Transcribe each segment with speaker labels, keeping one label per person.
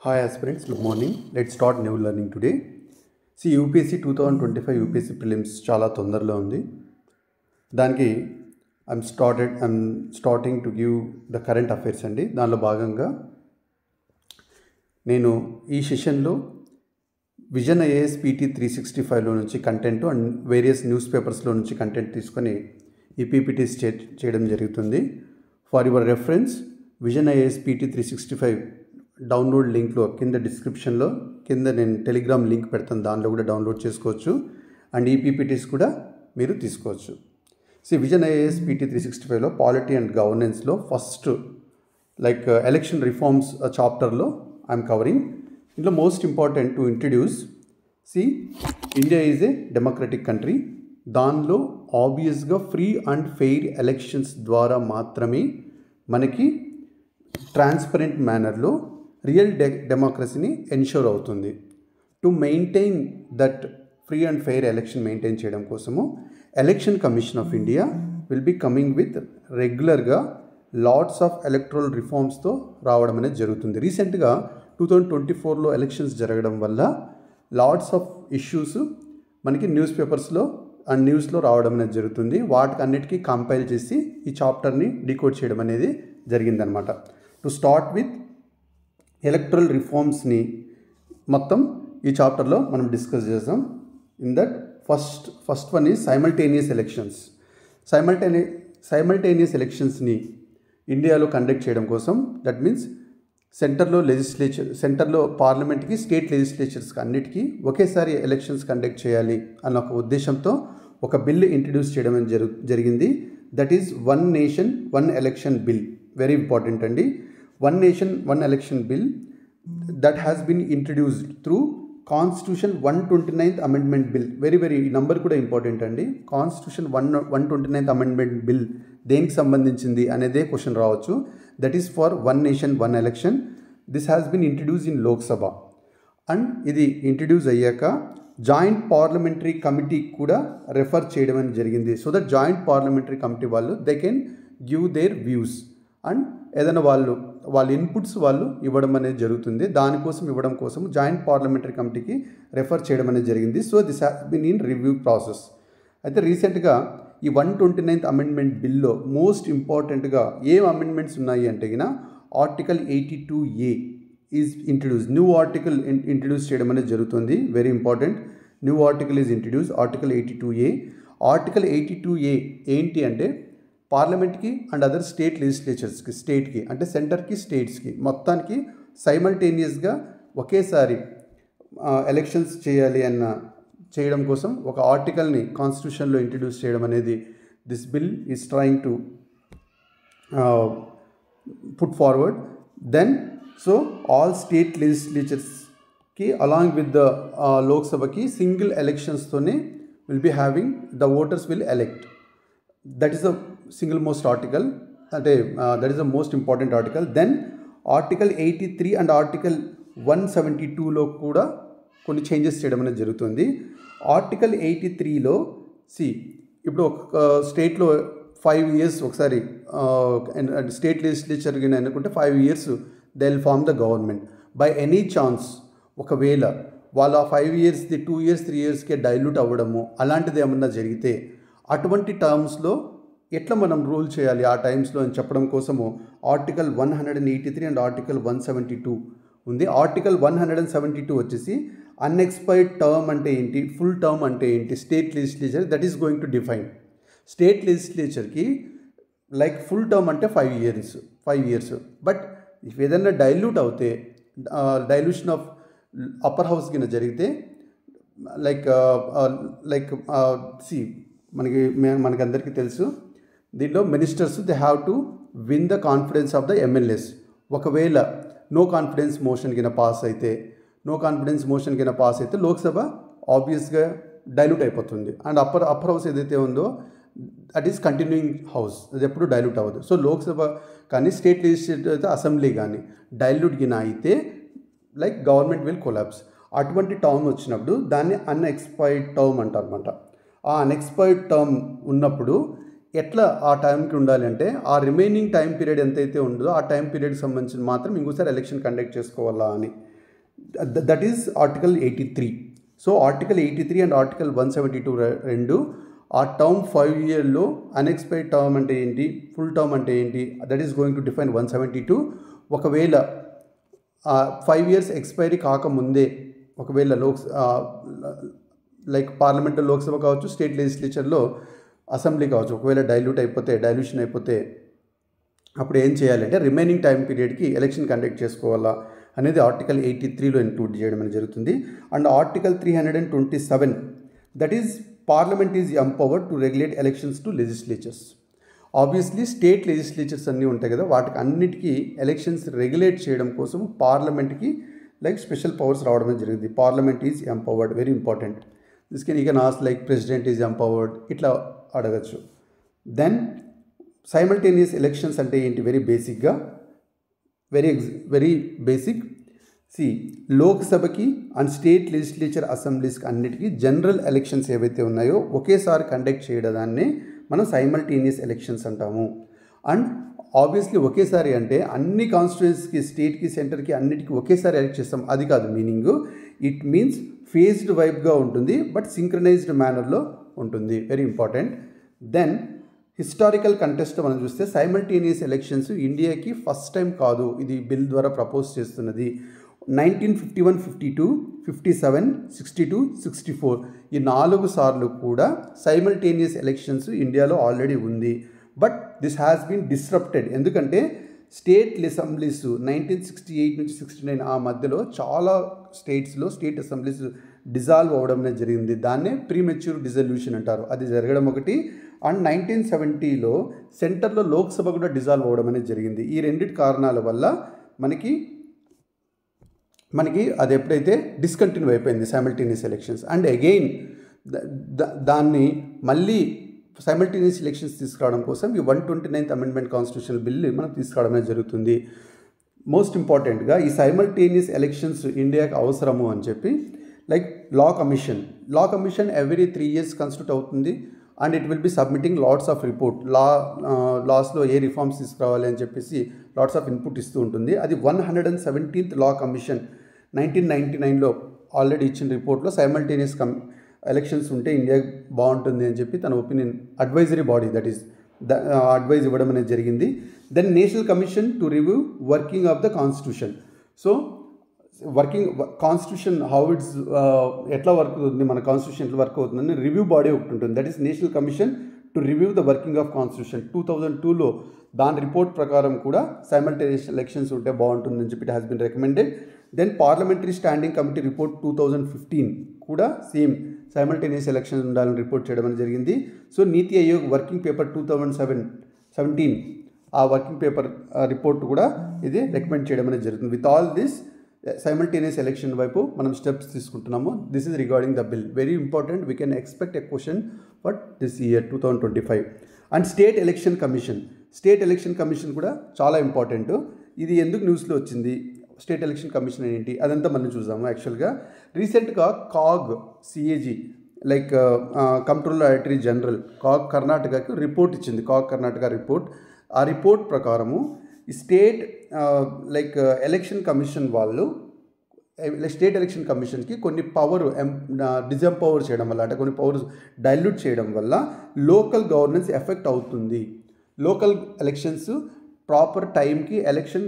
Speaker 1: Hi aspirants, good morning. Let's start new learning today. See UPSC 2025 UPSC prelims చాలా తొందరలో ఉంది. దానికి I'm starting to give the current affairs అండి. దానిలో భాగంగా నేను ఈ సెషన్లో విజన్ ఐఏఎస్ పీటీ 365లో నుంచి కంటెంట్ అండ్ వేరియస్ న్యూస్ పేపర్స్లో నుంచి కంటెంట్ తీసుకొని ఈ పీపీటీస్ చేయడం జరుగుతుంది. For your reference Vision IAS PT 365 download లింక్లో కింద డిస్క్రిప్షన్లో కింద నేను టెలిగ్రామ్ లింక్ పెడతాను, దానిలో కూడా డౌన్లోడ్ చేసుకోవచ్చు అండ్ ఈ పీపీటీస్ కూడా మీరు తీసుకోవచ్చు. విజన్ ఐఏఎస్ పీటీ 365లో పాలిటీ అండ్ గవర్నెన్స్లో ఫస్ట్ ఎలక్షన్ రిఫార్మ్స్ చాప్టర్లో ఐఎమ్ కవరింగ్. ఇందులో most important to introduce India is a democratic country. దానిలో ఆబ్వియస్గా ఫ్రీ అండ్ ఫెయిర్ ఎలక్షన్స్ ద్వారా మాత్రమే మనకి ట్రాన్స్పరెంట్ మేనర్లో రియల్ డెమోక్రసీని ఎన్ష్యూర్ అవుతుంది. To maintain that free and fair election maintain చేయడం కోసము election commission of India will be coming with రెగ్యులర్గా లాట్స్ ఆఫ్ ఎలక్ట్రల్ రిఫార్మ్స్తో రావడం అనేది జరుగుతుంది. రీసెంట్గా 2024లో ఎలక్షన్స్ జరగడం వల్ల లాట్స్ ఆఫ్ ఇష్యూస్ మనకి న్యూస్ పేపర్స్లో అండ్ న్యూస్లో రావడం అనేది జరుగుతుంది. వాటికి అన్నిటికీ కంపైల్ చేసి ఈ చాప్టర్ని డీకోడ్ చేయడం అనేది జరిగిందనమాట. టు స్టార్ట్ విత్ ఎలక్ట్రల్ రిఫార్మ్స్ని మొత్తం ఈ చాప్టర్లో మనం డిస్కస్ చేద్దాం. In that first one is simultaneous elections. Simultaneous ఎలక్షన్స్ని ఇండియాలో కండక్ట్ చేయడం కోసం, దట్ మీన్స్ సెంటర్లో పార్లమెంట్కి స్టేట్ లెజిస్లేచర్స్కి అన్నిటికీ ఒకేసారి ఎలక్షన్స్ కండక్ట్ చేయాలి అన్న ఒక ఉద్దేశంతో ఒక బిల్ ఇంట్రడ్యూస్ చేయడం జరిగింది. That is one nation one election bill. Very important అండి. One nation one election bill that has been introduced through constitution 129th amendment bill. Very ఈ నంబర్ కూడా ఇంపార్టెంట్ అండి. కాన్స్టిట్యూషన్ 129th అమెండ్మెంట్ బిల్ దేనికి సంబంధించింది అనేదే question రావచ్చు. That is for one nation one election. This has been introduce in Lok Sabha and ఇది introduce అయ్యాక joint parliamentary committee కూడా రెఫర్ చేయడం అని జరిగింది. So that joint parliamentary committee వాళ్ళు they can give there views and ఏదైనా వాళ్ళ ఇన్పుట్స్ వాళ్ళు ఇవ్వడం అనేది జరుగుతుంది. దానికోసం ఇవ్వడం కోసం జాయింట్ పార్లమెంటరీ కమిటీకి రెఫర్ చేయడం అనేది జరిగింది. So this has been in review process. అయితే రీసెంట్గా ఈ 129th అమెండ్మెంట్ బిల్లో మోస్ట్ ఇంపార్టెంట్గా ఏం అమెండ్మెంట్స్ ఉన్నాయి అంటే article 82A is introduce. New article introduce చేయడం అనేది జరుగుతుంది. Very important. New article is introduce, article 82A. Article 82A ఏంటి అంటే పార్లమెంట్కి అండ్ అదర్ స్టేట్ లెజిస్లేచర్స్కి, స్టేట్కి అంటే సెంటర్కి స్టేట్స్కి మొత్తానికి సైమల్టేనియస్గా ఒకేసారి ఎలక్షన్స్ చేయడం కోసం ఒక ఆర్టికల్ని కాన్స్టిట్యూషన్లో ఇంట్రడ్యూస్ చేయడం అనేది this bill is trying to put forward. Then so all state లెజిస్లేచర్స్కి అలాంగ్ విత్ ద లోక్సభకి సింగిల్ ఎలక్షన్స్తోనే will be having the voters will elect. That is the single most article, అంటే that is the most important article. Then article 83 and article 172లో కూడా కొన్ని changes చేయడం అనేది జరుగుతుంది. ఆర్టికల్ 83లో ఇప్పుడు ఒక స్టేట్లో 5 years ఒకసారి స్టేట్ లెజిస్లేచర్ అనుకుంటే 5 years they will form the government. By any chance ఒకవేళ వాళ్ళు ఆ 5 yearsది 2 years 3 yearsకే డైల్యూట్ అవ్వడము అలాంటిది ఏమన్నా జరిగితే అటువంటి టర్మ్స్లో ఎట్లా మనం రూల్ చేయాలి ఆ టైమ్స్లో అని చెప్పడం కోసము ఆర్టికల్ 183 అండ్ ఆర్టికల్ 172 ఉంది. ఆర్టికల్ 172 వచ్చేసి అన్ఎక్స్పైర్డ్ టర్మ్ అంటే ఏంటి, ఫుల్ టర్మ్ అంటే ఏంటి, state legislature that is going to define. State లెజిస్లేచర్కి ఫుల్ టర్మ్ అంటే 5 years. బట్ ఇఫ్ ఏదైనా డైల్యూట్ అవుతే డైల్యూషన్ ఆఫ్ అప్పర్ హౌస్ కింద జరిగితే మనకందరికీ తెలుసు దీంట్లో ministers they have to win the confidence of the MLAs. ఒకవేళ నో కాన్ఫిడెన్స్ మోషన్ కింద పాస్ అయితే లోక్సభ ఆబ్వియస్గా డైల్యూట్ అయిపోతుంది. అండ్ అప్పర్ హౌస్ ఏదైతే ఉందో దట్ ఈస్ కంటిన్యూయింగ్ హౌస్, అది ఎప్పుడు డైల్యూట్ అవ్వదు. సో లోక్సభ కానీ స్టేట్ లెజిస్లేచర్ అయితే అసెంబ్లీ కానీ డైల్యూట్ గిన అయితే గవర్నమెంట్ విల్ కొలాప్స్. అటువంటి టర్మ్ వచ్చినప్పుడు దాన్ని అన్ఎక్స్పైర్డ్ టర్మ్ అంటారన్నమాట. ఆ అన్ఎక్స్పైర్డ్ టర్మ్ ఉన్నప్పుడు ఎట్లా ఆ టైంకి ఉండాలి అంటే ఆ రిమైనింగ్ టైం పీరియడ్ ఎంతైతే ఉందో ఆ టైం పీరియడ్కి సంబంధించి మాత్రం ఇంకోసారి ఎలక్షన్ కండక్ట్ చేసుకోవాలా అని. That is article 83. So article 83 and article 172 రెండు ఆ టర్మ్ 5 ఇయర్లో అన్ఎక్స్పైర్డ్ టర్మ్ అంటే ఏంటి, ఫుల్ టర్మ్ అంటే ఏంటి, that is going to define 172. ఒకవేళ 5 ఇయర్స్ ఎక్స్పైరీ కాకముందే ఒకవేళ లైక్ పార్లమెంట్లో లోక్సభ కావచ్చు, స్టేట్ లెజిస్లేచర్లో అసెంబ్లీ కావచ్చు, ఒకవేళ డైల్యూషన్ అయిపోతే అప్పుడు ఏం చేయాలంటే రిమైనింగ్ టైం పీరియడ్కి ఎలక్షన్ కండక్ట్ చేసుకోవాలా అనేది ఆర్టికల్ 83లో ఇంక్లూడ్ చేయడం అనేది జరుగుతుంది. And article 327 that is parliament is empowered to regulate elections to legislatures. Obviously state legislatures అన్నీ ఉంటాయి కదా, వాటికి అన్నిటికీ ఎలక్షన్స్ రెగ్యులేట్ చేయడం కోసం పార్లమెంట్కి లైక్ స్పెషల్ పవర్స్ రావడం జరిగింది. Parliament is empowered, very important. This can you can ask like president is empowered, ఇట్లా అడగచ్చు. దెన్ సైమల్టేనియస్ ఎలక్షన్స్ అంటే ఏంటి, వెరీ బేసిక్గా very basic. Lok Sabha and state legislature అసెంబ్లీస్కి అన్నిటికీ జనరల్ ఎలక్షన్స్ ఏవైతే ఉన్నాయో ఒకేసారి కండక్ట్ చేయడాన్ని మనం సైమల్టేనియస్ ఎలక్షన్స్ అంటాము. అండ్ ఆబ్వియస్లీ ఒకేసారి అంటే అన్ని కాన్స్టిట్యుయెన్సీకి, స్టేట్కి, సెంటర్కి అన్నిటికీ ఒకేసారి ఎలక్ట్ చేస్తాం అది కాదు మీనింగ్. ఇట్ మీన్స్ ఫేజ్డ్ వైబ్గా ఉంటుంది, బట్ సింక్రనైజ్డ్ మేనర్లో ఉంటుంది, very important. Then historical contest మనం చూస్తే సైమల్టేనియస్ ఎలక్షన్స్ ఇండియాకి ఫస్ట్ టైం కాదు, ఇది బిల్ ద్వారా ప్రపోజ్ చేస్తున్నది. 1951, 52, 57, 62, 64 ఈ 4 సార్లు కూడా సైమల్టేనియస్ ఎలక్షన్స్ ఇండియాలో ఆల్రెడీ ఉంది. But this has been disrupted. ఎందుకంటే స్టేట్ అసెంబ్లీస్ 1968 నుంచి 69 ఆ మధ్యలో చాలా స్టేట్స్లో స్టేట్ అసెంబ్లీస్ డిజాల్వ్ అవ్వడం అనేది జరిగింది. దాన్నే ప్రీమెచ్యూర్ డిజల్యూషన్ అంటారు. అది జరగడం ఒకటి. అండ్ 1970లో సెంటర్లో లోక్సభ కూడా డిజాల్వ్ అవ్వడం అనేది జరిగింది. ఈ రెండింటి కారణాల వల్ల మనకి అది ఎప్పుడైతే డిస్కంటిన్యూ అయిపోయింది సైమల్టేనియస్ ఎలక్షన్స్. అండ్ అగైన్ దాన్ని మళ్ళీ సైమల్టేనియస్ ఎలక్షన్స్ తీసుకురావడం కోసం ఈ 129th అమెండ్మెంట్ కాన్స్టిట్యూషనల్ బిల్ మనం తీసుకురావడం అనేది జరుగుతుంది. మోస్ట్ ఇంపార్టెంట్గా ఈ సైమల్టేనియస్ ఎలక్షన్స్ ఇండియాకి అవసరము అని చెప్పి like law commission every 3 years constitute అవుతుంది. And it will be submitting lots of report, లాస్లో ఏ రిఫార్మ్స్ తీసుకురావాలి అని చెప్పేసి లాట్స్ ఆఫ్ ఇన్పుట్ ఇస్తూ ఉంటుంది. అది 117th లా కమిషన్ 1999లో ఆల్రెడీ ఇచ్చిన రిపోర్ట్లో సైమల్టేనియస్ ఎలక్షన్స్ ఉంటే ఇండియా బాగుంటుంది అని చెప్పి తన opinion advisory body that is advice ఇవ్వడం అనేది జరిగింది. Then national commission to review working of the constitution. So constitution how it's ఎట్లా వర్క్ అవుతుంది, మన కాన్స్టిట్యూషన్ ఎట్లా వర్క్ అవుతుందని రివ్యూ బాడీ ఒకటి ఉంటుంది. That is national commission to review the working of constitution. 2002లో దాని రిపోర్ట్ ప్రకారం కూడా సైమల్టేనియస్ ఎలక్షన్స్ ఉంటే బాగుంటుందని చెప్పి it has been recommended. Then parliamentary standing committee report 2015 కూడా సేమ్ సైమల్టేనియస్ ఎలక్షన్స్ ఉండాలని రిపోర్ట్ చేయడం అనేది జరిగింది. సో నీతి ఆయోగ్ వర్కింగ్ పేపర్ 2017 ఆ వర్కింగ్ పేపర్ రిపోర్ట్ కూడా ఇది రికమెండ్ చేయడం అనేది జరుగుతుంది. With all this simultaneous election వైపు మనం స్టెప్స్ తీసుకుంటున్నాము. This is regarding the bill, very important. We can expect a question for this year 2025. And state election commission కూడా చాలా ఇంపార్టెంట్. ఇది ఎందుకు న్యూస్లో వచ్చింది, స్టేట్ ఎలక్షన్ కమిషన్ ఏంటి, అదంతా మనం చూద్దాము. యాక్చువల్గా రీసెంట్గా CAG like controller directory general కర్ణాటకకి రిపోర్ట్ ఇచ్చింది, కర్ణాటక రిపోర్ట్. ఆ రిపోర్ట్ ప్రకారము ఈ స్టేట్ ఎలక్షన్ కమిషన్ వాళ్ళు స్టేట్ ఎలక్షన్ కమిషన్కి కొన్ని పవర్ డిజంపవర్ చేయడం వల్ల, అంటే కొన్ని పవర్స్ డైల్యూట్ చేయడం వల్ల లోకల్ గవర్నెన్స్ ఎఫెక్ట్ అవుతుంది. లోకల్ ఎలక్షన్స్ ప్రాపర్ టైంకి ఎలక్షన్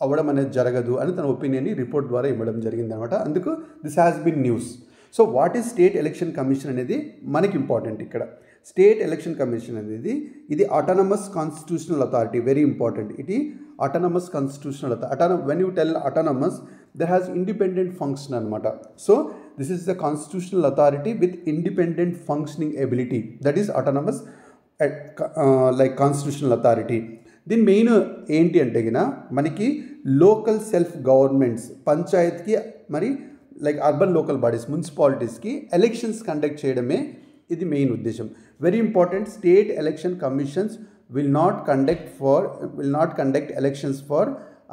Speaker 1: అవ్వడం అనేది జరగదు అని తన ఒపీనియన్ని రిపోర్ట్ ద్వారా ఇవ్వడం జరిగింది అనమాట. అందుకు this has been news. So what is state election commission అనేది మనకి ఇంపార్టెంట్. ఇక్కడ స్టేట్ ఎలక్షన్ కమిషన్ అనేది ఇది autonomous constitutional authority, very important. ఇది autonomous constitutional authority. When you tell autonomous there has independent function అనమాట. So this is the constitutional authority with independent functioning ability, that is autonomous constitutional authority. దీని main ఏంటి అంటే మనకి local self governments, పంచాయత్కి మరి urban local bodies, మున్సిపాలిటీస్కి elections conduct చేయడమే ఇది main ఉద్దేశం. Very important. State election commissions will not conduct elections for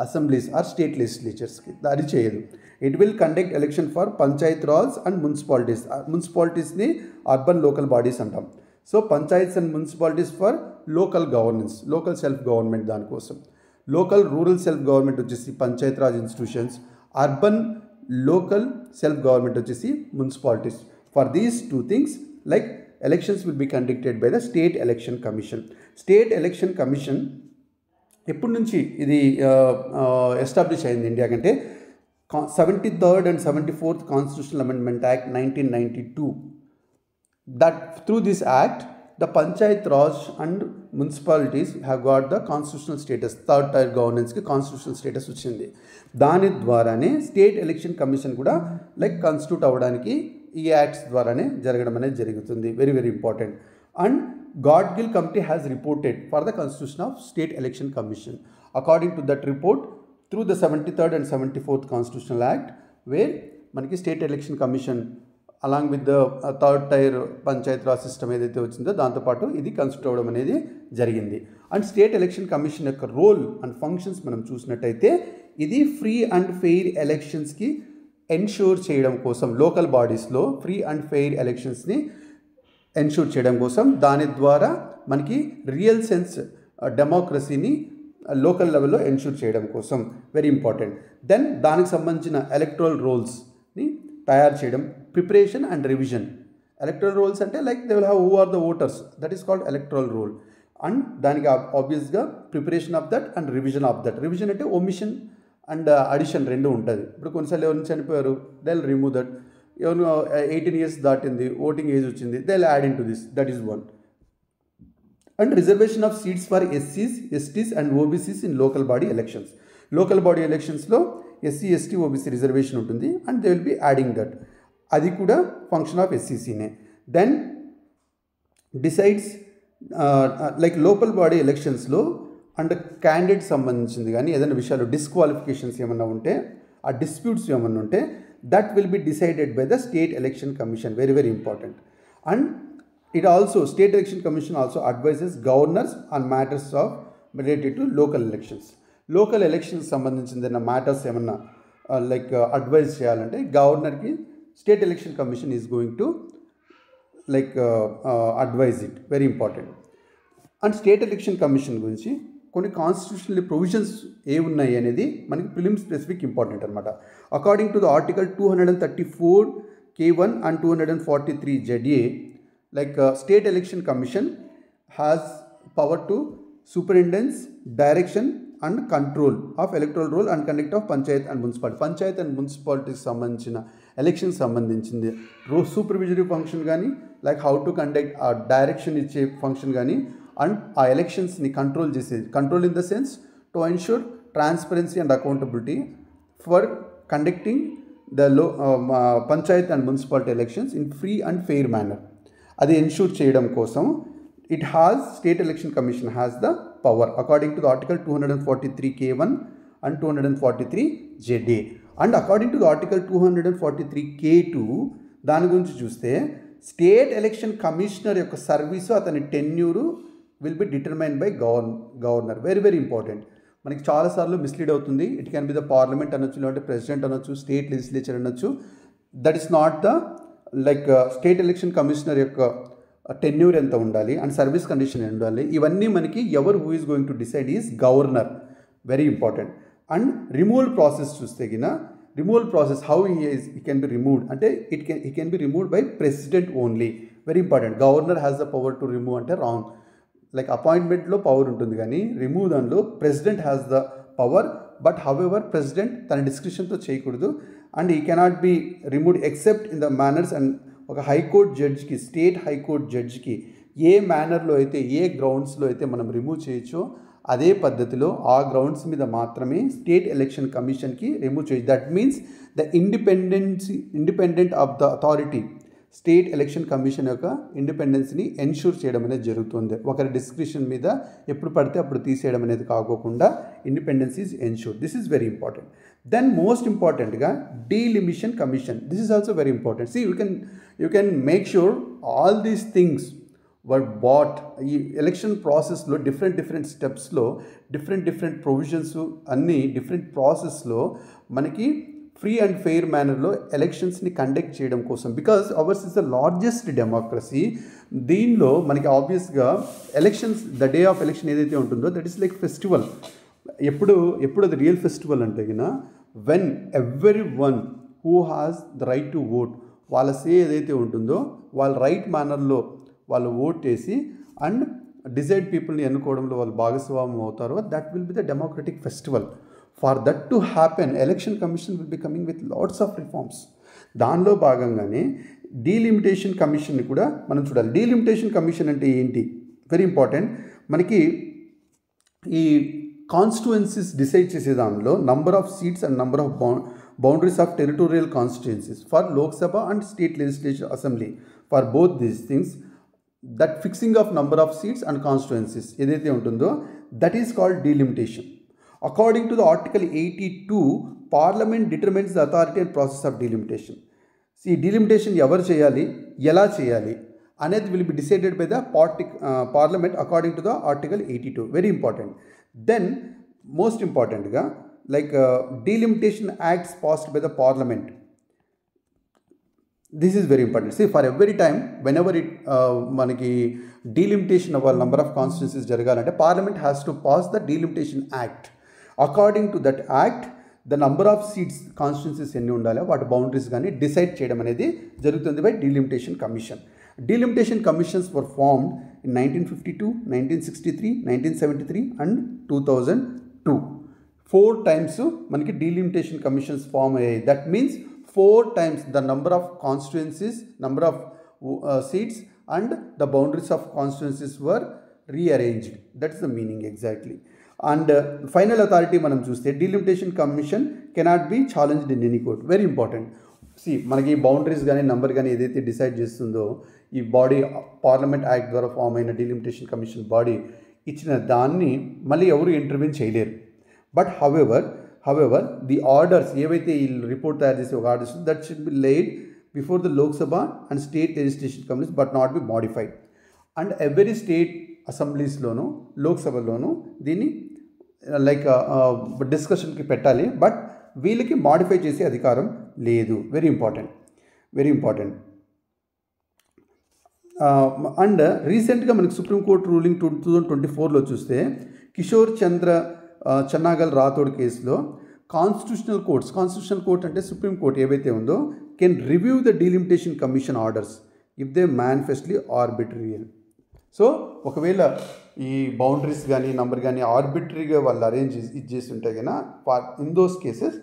Speaker 1: assemblies or state legislatures. అది చేయదు. It will conduct election for panchayat raj and municipalities. మున్సిపాలిటీస్ని అర్బన్ లోకల్ బాడీస్ అంటాం. So panchayats and municipalities for local governance, local self government దానికోసం. Local rural self government వచ్చేసి panchayat raj institutions, urban local self government వచ్చేసి municipalities. For these two things like elections will be conducted by the state election commission. State election commission ఎప్పటి నుంచి ఇది establish అయింది India కంటే 73rd and 74th Constitutional Amendment Act 1992. That through this act, the Panchayat Raj and municipalities have got the constitutional status, third tier governance ki constitutional status వచ్చింది. దాని ద్వారానే state election commission కూడా like constitute అవ్వడానికి ఈ acts ద్వారానే జరగడం అనేది జరుగుతుంది. Very very important. And Godgill committee has reported for the constitution of state election commission. According to that report, through the 73rd and 74th Constitutional Act, where మనకి state election commission along with the third tier panchayat raj system ఏదైతే వచ్చిందో దాంతోపాటు ఇది constitute అవ్వడం అనేది జరిగింది. And state election commission యొక్క role and functions మనం చూసినట్టయితే ఇది ఫ్రీ అండ్ ఫెయిర్ ఎలక్షన్స్కి ఎన్ష్యూర్ చేయడం కోసం, లోకల్ బాడీస్లో ఫ్రీ అండ్ ఫెయిర్ ఎలక్షన్స్ని ఎన్ష్యూర్ చేయడం కోసం, దాని ద్వారా మనకి రియల్ సెన్స్ డెమోక్రసీని లోకల్ లెవెల్లో ఎన్ష్యూర్ చేయడం కోసం వెరీ ఇంపార్టెంట్. దెన్ దానికి సంబంధించిన ఎలక్టరల్ రోల్స్ని తయారు చేయడం, preparation and revision. Electoral rolls అంటే like they will have who are the voters, that is called electoral roll. And దానికి ఆబ్వియస్గా preparation of that and revision of that. Revision అంటే omission and addition రెండు ఉంటుంది. ఇప్పుడు కొన్నిసార్లు ఎవరిని చనిపోయారు, దే విల్ రిమూవ్ దట్. ఎవరు 18 years దాటింది, ఓటింగ్ ఏజ్ వచ్చింది, they will add in to this, that is one. And reservation of seats for ఎస్సీస్, STs and OBCs in local body elections. Local body ఎలక్షన్స్లో ఎస్సీ, ఎస్టీ, ఓబీసీ రిజర్వేషన్ ఉంటుంది and they will be adding that. అది కూడా function of ఎస్సీసీనే. Then decides like local body ఎలక్షన్స్లో and candidate సంబంధించింది కానీ ఏదైనా విషయాలు డిస్క్వాలిఫికేషన్స్ ఏమన్నా ఉంటే, ఆ డిస్ప్యూట్స్ ఏమన్నా ఉంటే that will be decided by the state election commission. Very very important. And it also, state election commission also advises governors on matters of related to local elections. Local elections సంబంధించిన matters ఏమన్నా like advise చేయాలంటే గవర్నర్కి state election commission is going to like advise it. Very important. And state election commission గురించి కొన్ని constitutional provisions ఏ ఉన్నాయి అనేది మనకి ప్రిలిమ్ స్పెసిఫిక్ ఇంపార్టెంట్ అనమాట. According to the article 234(k)(1) and 243(ZA), like state election commission has power to superintendence, direction and control of electoral roll and conduct of Panchayat and municipality. Panchayat and మున్సిపాలిటీకి సంబంధించిన election సంబంధించింది supervisory function కానీ, like how to conduct ఆ direction ఇచ్చే function కానీ, and ఆ ఎలక్షన్స్ని control చేసేది. Control in the sense to ensure transparency and accountability for conducting the Panchayat and municipality elections in free and fair manner. అది ensure చేయడం కోసం it has, state election commission has the power according to the article 243(k)(1) and 243(ZA). And according to the article 243(k)(2) దాని గురించి చూస్తే state election commissioner యొక్క service, అతని tenure will be determined by governor. Very very important. మనకి చాలాసార్లు mislead అవుతుంది. It can be the parliament అనొచ్చు, లేదంటే ప్రెసిడెంట్ అనొచ్చు, స్టేట్ లెజిస్లేచర్ అనొచ్చు. That is not the like state election commissioner యొక్క టెన్యూర్ ఎంత ఉండాలి అండ్ సర్వీస్ కండిషన్ ఉండాలి, ఇవన్నీ మనకి ఎవరు who is going to decide is governor. Very important. And removal process చూస్తే గిన, removal process how he can be removed అంటే he can be removed by president only. Very important. Governor has the power to remove అంటే wrong. Like అపాయింట్మెంట్లో power ఉంటుంది కానీ remove దానిలో president has the power. But however president తన డిస్క్రిప్షన్తో చేయకూడదు. And he cannot be removed except in the manners. And ఒక high court జడ్జ్కి, స్టేట్ హైకోర్ట్ జడ్జ్కి ఏ మేనర్లో అయితే, ఏ గ్రౌండ్స్లో అయితే మనం రిమూవ్ చేయొచ్చో అదే పద్ధతిలో ఆ గ్రౌండ్స్ మీద మాత్రమే స్టేట్ ఎలక్షన్ కమిషన్కి రిమూవ్ చేయొచ్చు. That means the independent of the authority, state election commission యొక్క ఇండిపెండెన్స్ని ఎన్ష్యూర్ చేయడం అనేది జరుగుతుంది. ఒకరి డిస్క్రిప్షన్ మీద ఎప్పుడు పడితే అప్పుడు తీసేయడం అనేది కాకోకుండా independence is ensure. This is very important. Then most ఇంపార్టెంట్గా delimitation commission. This is also very important. See you can make sure all these things were brought. ఈ ఎలక్షన్ ప్రాసెస్లో డిఫరెంట్ స్టెప్స్లో డిఫరెంట్ ప్రొవిజన్స్ అన్నీ డిఫరెంట్ ప్రాసెస్లో మనకి free and fair మేనర్లో ఎలక్షన్స్ని conduct చేయడం కోసం. Because ours is the largest democracy. దీనిలో మనకి ఆబ్వియస్గా elections, the day of election ఏదైతే ఉంటుందో దట్ ఈస్ లైక్ ఫెస్టివల్. ఎప్పుడు అది రియల్ ఫెస్టివల్ అంటే గిన when every one who has the right to vote, వాళ్ళ సే ఏదైతే ఉంటుందో వాళ్ళ రైట్ మేనర్లో వాళ్ళు ఓట్ చేసి అండ్ డిసైడ్ పీపుల్ని ఎన్నుకోవడంలో వాళ్ళు భాగస్వామ్యం అవుతారో, that will be the democratic festival. For that to happen election commission will be coming with lots of reforms. దానిలో భాగంగానే డీలిమిటేషన్ కమిషన్ని కూడా మనం చూడాలి. డీలిమిటేషన్ కమిషన్ అంటే ఏంటి? Very important. మనకి ఈ కాన్స్టిట్యుయెన్సీస్ డిసైడ్ చేసే దానిలో number of seats and number of boundaries of territorial constituencies for Lok Sabha and state legislature assembly, for both these things, that fixing of number of seats and constituencies edaithe untundo, that is called delimitation. According to the article 82, parliament determines the authority and process of delimitation. See, delimitation evaru cheyali, ela cheyali anedi will be decided by the parliament according to the article 82. Very important. Then most important ga, like delimitation acts passed by the parliament. This is very important. See, for every time whenever it manaki delimitation of a number of constituencies jaragalante, parliament has to pass the delimitation act. According to that act, the number of seats constituencies enni undala, what boundaries gaani decide cheyadam anedi jarugutundi by delimitation commission. Delimitation commissions were formed in 1952, 1963, 1973 and 2002. 4 times మనకి delimitation commissions form అయ్యాయి. That means 4 times the number of constituencies, number of seats and the boundaries of constituencies were rearranged. That is the meaning exactly. And final authority మనం చూస్తే delimitation commission cannot be challenged in any court. Very important. మనకి boundaries కానీ number కానీ ఏదైతే decide చేస్తుందో ఈ body, parliament act ద్వారా form అయిన డీలిమిటేషన్ కమిషన్ బాడీ ఇచ్చిన దాన్ని మళ్ళీ ఎవరు ఇంటర్వ్యూన్ చేయలేరు. But however, the orders, ఏవైతే ఈ రిపోర్ట్ తయారు చేసే ఒక orders, that should be laid before the Lok Sabha and state legislation committees but not be modified. And every state అసెంబ్లీస్లోనూ లోక్సభలోనూ దీన్ని లైక్ డిస్కషన్కి పెట్టాలి, బట్ వీళ్ళకి మాడిఫై చేసే అధికారం లేదు. Very important. అండ్ రీసెంట్గా మనకి సుప్రీంకోర్టు రూలింగ్ 2024లో చూస్తే కిషోర్ చంద్ర చెన్నాగల్ రాథోడ్ కేసులో కాన్స్టిట్యూషనల్ కోర్ట్ అంటే సుప్రీంకోర్టు ఏవైతే ఉందో can review the delimitation commission orders if they manifestly arbitrary. So ఒకవేళ ఈ బౌండరీస్ కానీ నంబర్ కానీ ఆర్బిటరీగా వాళ్ళు అరేంజ్ చేస్తుంటే కన్నా in those cases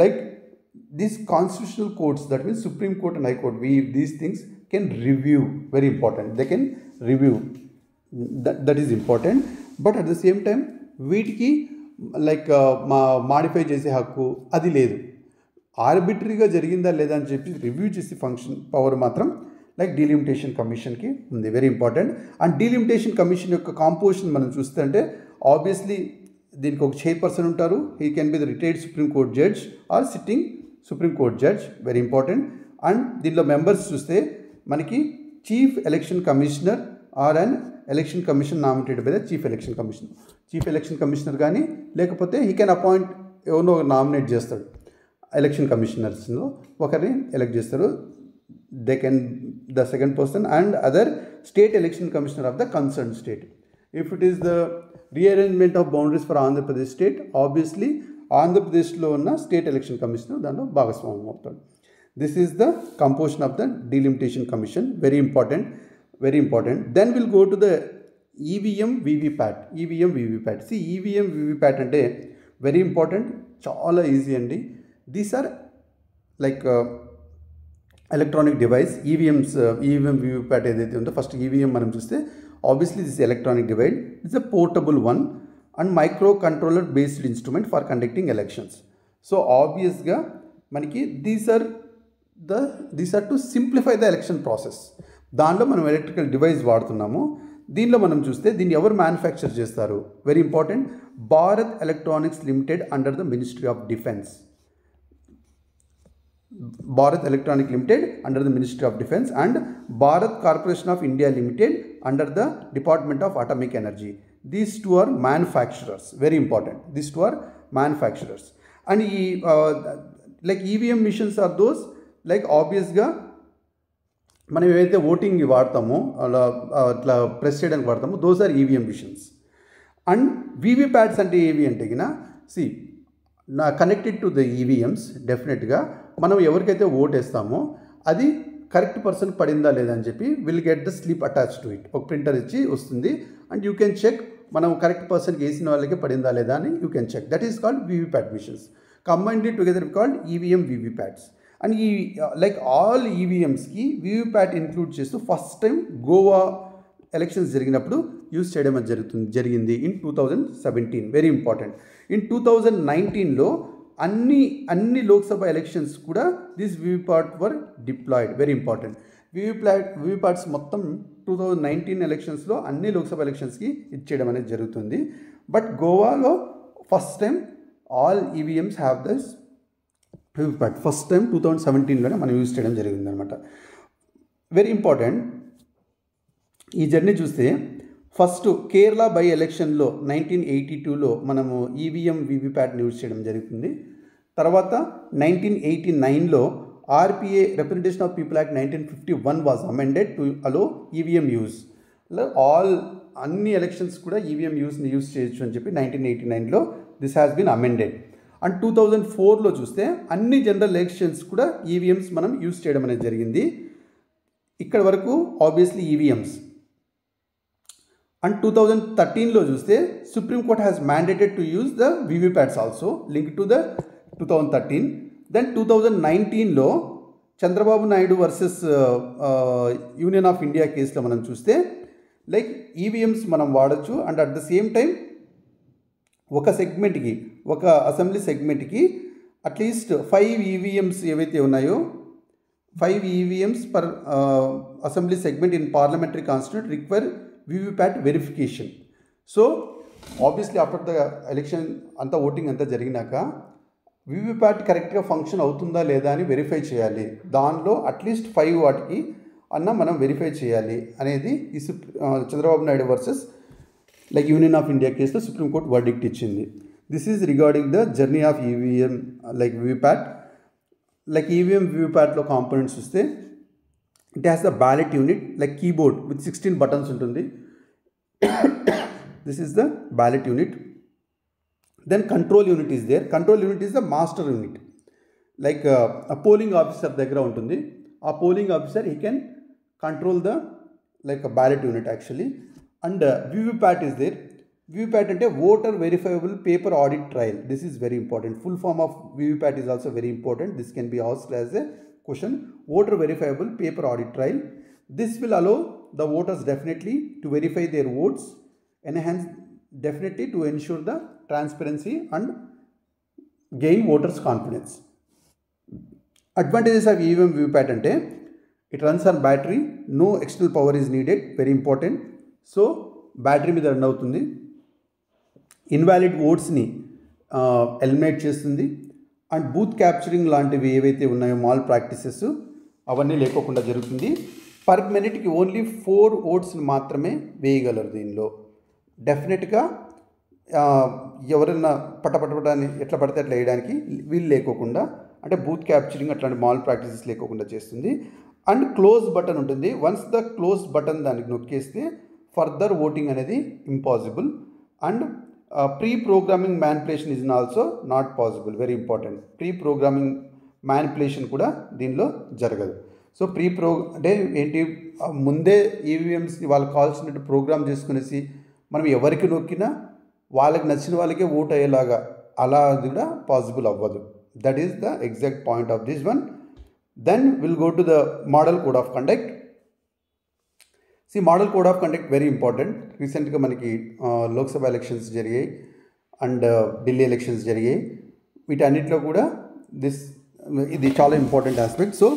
Speaker 1: like these constitutional courts, that means supreme court and high court, these things can review. Very important. They can review. That is important. But at the same time వీటికి like modify చేసే హక్కు అది లేదు. ఆర్బిటరీగా జరిగిందా లేదా అని చెప్పి review చేసే ఫంక్షన్ పవర్ మాత్రం లైక్ డీలిమిటేషన్ కమిషన్కి ఉంది. Very important. And delimitation commission యొక్క కాంపోజిషన్ మనం చూస్తుంటే ఆబ్వియస్లీ దీనికి ఒక చైర్పర్సన్ ఉంటారు. He can be the retired supreme court judge or sitting supreme court judge. Very important. And దీనిలో మెంబర్స్ చూస్తే మనకి chief election commissioner or an election commission nominated by the chief election commissioner కానీ లేకపోతే he can appoint ఎవరినో nominate చేస్తాడు. ఎలక్షన్ కమిషనర్స్లో ఒకరిని ఎలక్ట్ చేస్తారు. They can the second person and other state election commissioner of the concern state. If it is the rearrangement of boundaries for Andhra Pradesh state, obviously ఆంధ్రప్రదేశ్లో ఉన్న స్టేట్ ఎలక్షన్ కమిషనర్ దాంట్లో భాగస్వామ్యం అవుతాడు. This is the composition of the delimitation commission. Very important. Then we'll go to the EVM VVPAT. See, EVM VVPAT అంటే very important, చాలా easy అండి. These are like electronic device. EVM VVPAT ఏదైతే ఉందో, first EVM మనం చూస్తే obviously this electronic device it's a portable one and micro controller based instrument for conducting elections. So ఆబ్వియస్గా మనకి these are to simplify the election process. దానిలో మనం electrical device వాడుతున్నాము. దీనిలో మనం చూస్తే దీన్ని ఎవరు మ్యానుఫ్యాక్చర్ చేస్తారు? Very important. Bharat electronics limited under the ministry of defence. Bharat Electronic Limited under the Ministry of Defence and Bharat Corporation of India Limited under the Department of Atomic Energy. These two are manufacturers. Very important. These two are manufacturers. And like EVM machines are those like obvious ga మనం ఏవైతే voting వాడతామో అలా అట్లా ప్రెస్ చేయడానికి వాడతామో those are EVM machines. And VVPATs అంటే ఏవి అంటే kinda connected to the EVMs డెఫినెట్గా మనం ఎవరికైతే ఓట్ వేస్తామో అది కరెక్ట్ పర్సన్ పడిందా లేదా అని చెప్పి will get the slip attach to it. ఒక ప్రింటర్ ఇచ్చి వస్తుంది అండ్ యూ కెన్ చెక్ మనం కరెక్ట్ పర్సన్కి వేసిన వాళ్ళకి పడిందా లేదా అని you can check. That is called VVPAT machines. Combined together called EVM VVPATs. And ఈ లైక్ ఆల్ ఈవీఎంస్కి వీవీప్యాట్ ఇంక్లూడ్ చేస్తూ ఫస్ట్ టైం గోవా ఎలక్షన్స్ జరిగినప్పుడు యూజ్ చేయడం జరిగింది ఇన్ 2017. Very important. ఇన్ 2019లో అన్ని లోక్సభ ఎలక్షన్స్ కూడా this VVPAT were diploid. Very important. VVPATs మొత్తం 2019 ఎలక్షన్స్లో అన్ని లోక్సభ ఎలక్షన్స్కి ఇచ్చేయడం అనేది జరుగుతుంది. బట్ గోవాలో first time all EVMs have this VVPAT. First time 2017లోనే మనం యూజ్ చేయడం జరిగింది అనమాట. Very important. ఈ జర్నీ చూస్తే ఫస్ట్ కేరళ బై ఎలక్షన్లో 1982లో మనము ఈవీఎం వీవీప్యాట్ని యూజ్ చేయడం జరుగుతుంది. తర్వాత 1989లో RPA representation of people act 1951 was amended to allow EVM use. అన్ని ఎలక్షన్స్ కూడా ఈవీఎం యూజ్ చేయొచ్చు అని చెప్పి 1989లో this has been amended. And 2004లో చూస్తే అన్ని జనరల్ ఎలక్షన్స్ కూడా ఈవీఎంస్ మనం యూజ్ చేయడం అనేది జరిగింది. ఇక్కడ వరకు ఆబ్వియస్లీ ఈవీఎంస్. అండ్ 2013లో చూస్తే supreme court has mandated to use the VVPATs also link to the 2013. Then 2019లో Chandrababu Naidu versus union of India కేసులో మనం చూస్తే లైక్ ఈవీఎంస్ మనం వాడచ్చు. And at the same time ఒక సెగ్మెంట్కి, ఒక అసెంబ్లీ సెగ్మెంట్కి అట్లీస్ట్ 5 ఈవీఎంస్ ఏవైతే ఉన్నాయో 5 EVMs per assembly segment in parliamentary constitute require VVPAT verification. So obviously after the election అంతా ఓటింగ్ అంతా జరిగినాక వీవీప్యాట్ కరెక్ట్గా ఫంక్షన్ అవుతుందా లేదా అని వెరిఫై చేయాలి. దానిలో అట్లీస్ట్ 5 వాటికి మనం వెరిఫై చేయాలి అనేది ఈ Chandrababu Naidu versus like union of India కేసులో సుప్రీంకోర్టు వర్డిక్ట్ ఇచ్చింది. This is regarding the journey of EVM like VVPAT. Like EVM వీవీప్యాట్లో కాంపోనెంట్స్ చూస్తే it has the ballot unit like keyboard with 16 buttons ఉంటుంది. This is the ballot unit. Then control unit is there. Control unit is the master unit. Like polling officer దగ్గర ఉంటుంది. ఆ polling officer he can control the like ballot unit actually. And VVPAT is there. VVPAT అంటే voter verifiable paper audit trail. This is very important. Full form of VVPAT is also very important. This can be asked as a question. Voter verifiable paper audit trial. This will allow the voters definitely to verify their votes, enhance definitely to ensure the transparency and gain voters confidence. Advantages of EVM VVPAT ante it runs on battery, no external power is needed, very important. So battery మీద run అవుతుంది. Invalid ఓట్స్ని eliminate చేస్తుంది. And booth capturing లాంటివి ఏవైతే ఉన్నాయో mall practices అవన్నీ లేకోకుండా జరుగుతుంది. Per మినిట్కి only 4 ఓట్స్ని మాత్రమే వేయగలరు. దీనిలో డెఫినెట్గా ఎవరైనా పట్టని ఎట్లా పడితే అట్లా వేయడానికి వీలు లేకోకుండా, అంటే బూత్ క్యాప్చరింగ్ అట్లాంటి మాల్ ప్రాక్టీసెస్ లేకోకుండా చేస్తుంది. అండ్ క్లోజ్ బటన్ ఉంటుంది. వన్స్ ద క్లోజ్ బటన్ దానికి నొక్కేస్తే ఫర్దర్ ఓటింగ్ అనేది impossible. And pre programming manipulation is also not possible. Very important. Pre programming manipulation కూడా దీనిలో జరగదు. సో అంటే ఏంటి, ముందే ఈవీఎంస్ని వాళ్ళకి కావాల్సినట్టు ప్రోగ్రామ్ చేసుకునేసి మనం ఎవరికి నొక్కినా వాళ్ళకి నచ్చిన వాళ్ళకే ఓట్ అయ్యేలాగా అలా అది కూడా పాసిబుల్ అవ్వదు. That is the exact point of this one. Then will go to the model code of conduct. Model code of conduct very important. రీసెంట్గా మనకి లోక్సభ ఎలక్షన్స్ జరిగాయి అండ్ ఢిల్లీ ఎలక్షన్స్ జరిగాయి. వీటన్నిటిలో కూడా ఇది చాలా important aspect. So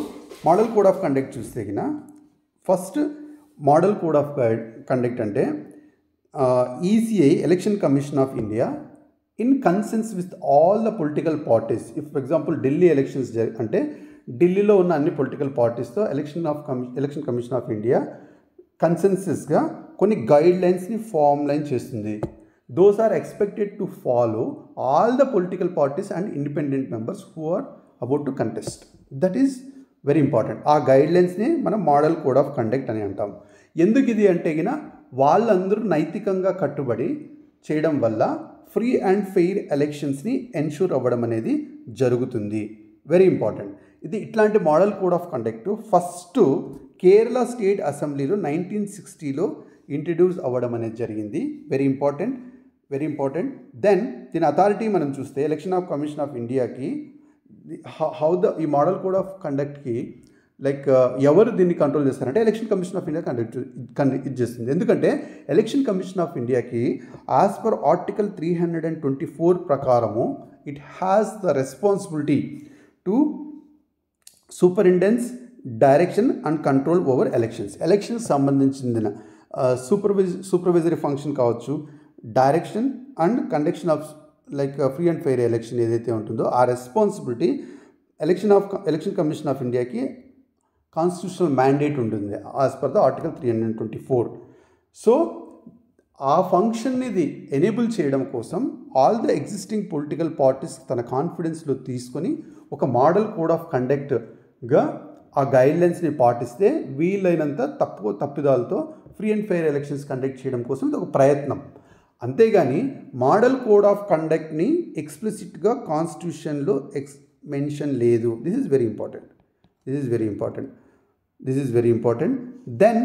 Speaker 1: model code of conduct చూస్తే kinda first model code of conduct అంటే ECI election commission of India in consensus with all the political parties. If for example Delhi elections అంటే ఢిల్లీలో ఉన్న అన్ని పొలిటికల్ పార్టీస్తో ఎలక్షన్ కమిషన్ ఆఫ్ ఇండియా కన్సెన్సస్గా కొన్ని గైడ్ లైన్స్ని ఫామ్ లైన్ చేస్తుంది. Those are expected to follow all the political parties and independent members who are about to contest. That is very important. ఆ గైడ్ లైన్స్ని మనం మోడల్ కోడ్ ఆఫ్ కండక్ట్ అని అంటాం. ఎందుకు ఇది అంటే గిన వాళ్ళందరూ నైతికంగా కట్టుబడి చేయడం వల్ల ఫ్రీ అండ్ ఫెయిర్ ఎలక్షన్స్ని ఎన్షూర్ అవ్వడం అనేది జరుగుతుంది. Very important. ఇది ఇట్లాంటి model code of conduct first Kerala state అసెంబ్లీలో 1960లో ఇంట్రడ్యూస్ అవ్వడం అనేది జరిగింది. Very important, very important. Then దీని అథారిటీ మనం చూస్తే ఎలక్షన్ ఆఫ్ కమిషన్ ఆఫ్ ఇండియాకి ఈ మోడల్ కోడ్ ఆఫ్ కండక్ట్కి లైక్ ఎవరు దీన్ని కంట్రోల్ చేస్తారంటే ఎలక్షన్ కమిషన్ ఆఫ్ ఇండియా ఇది చేస్తుంది. ఎందుకంటే ఎలక్షన్ కమిషన్ ఆఫ్ ఇండియాకి యాజ్ పర్ ఆర్టికల్ 324 ప్రకారము it has the responsibility to superintendence direction and control over elections సంబంధించిన సూపర్వైజరీ ఫంక్షన్ కావచ్చు, direction and conduction of like free and fair election ఏదైతే ఉంటుందో ఆ రెస్పాన్సిబిలిటీ ఎలక్షన్ కమిషన్ ఆఫ్ ఇండియాకి constitutional mandate ఉంటుంది as per the article 324. So ఆ function ఇది enable చేయడం కోసం all the existing political parties తన కాన్ఫిడెన్స్లో తీసుకొని ఒక మోడల్ కోడ్ ఆఫ్ కండక్ట్గా ఆ గైడ్లైన్స్ని పాటిస్తే వీలైనంత తప్పిదాలతో free and fair elections conduct చేయడం కోసం ఇది ఒక ప్రయత్నం. అంతేగాని మోడల్ కోడ్ ఆఫ్ కండక్ట్ని ఎక్స్ప్లిసిట్గా కాన్స్టిట్యూషన్లో మెన్షన్ లేదు. This is very important. Then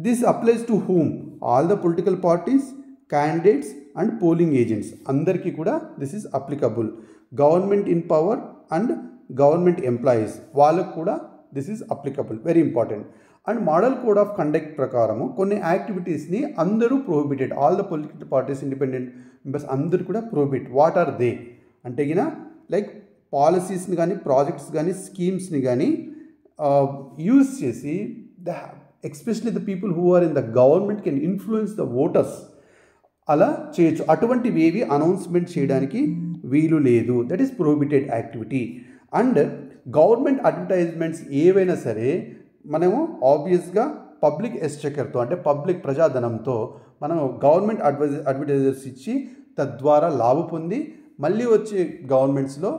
Speaker 1: this applies to whom? All the political parties, candidates and polling agents. Andarki kuda this is applicable. Government in power and government employees వాళ్ళకు కూడా this is applicable. Very important. And model code of conduct ప్రకారము కొన్ని యాక్టివిటీస్ని అందరూ prohibited. All the political parties, independent members అందరూ కూడా prohibit. What are they? అంటే గిన like పాలసీస్ని కానీ ప్రాజెక్ట్స్ కానీ స్కీమ్స్ని కానీ యూజ్ చేసి especially the people who are in the government can influence the voters అలా చేయొచ్చు. అటువంటివి ఏవి అనౌన్స్మెంట్ చేయడానికి వీలు లేదు. That is prohibited activity. And government advertisements ఏవైనా సరే మనము ఆబ్వియస్గా పబ్లిక్ ఎక్స్చెకర్తో అంటే పబ్లిక్ ప్రజాధనంతో మనం గవర్నమెంట్ అడ్వర్టైజర్స్ ఇచ్చి తద్వారా లాభ పొంది మళ్ళీ వచ్చే గవర్నమెంట్స్లో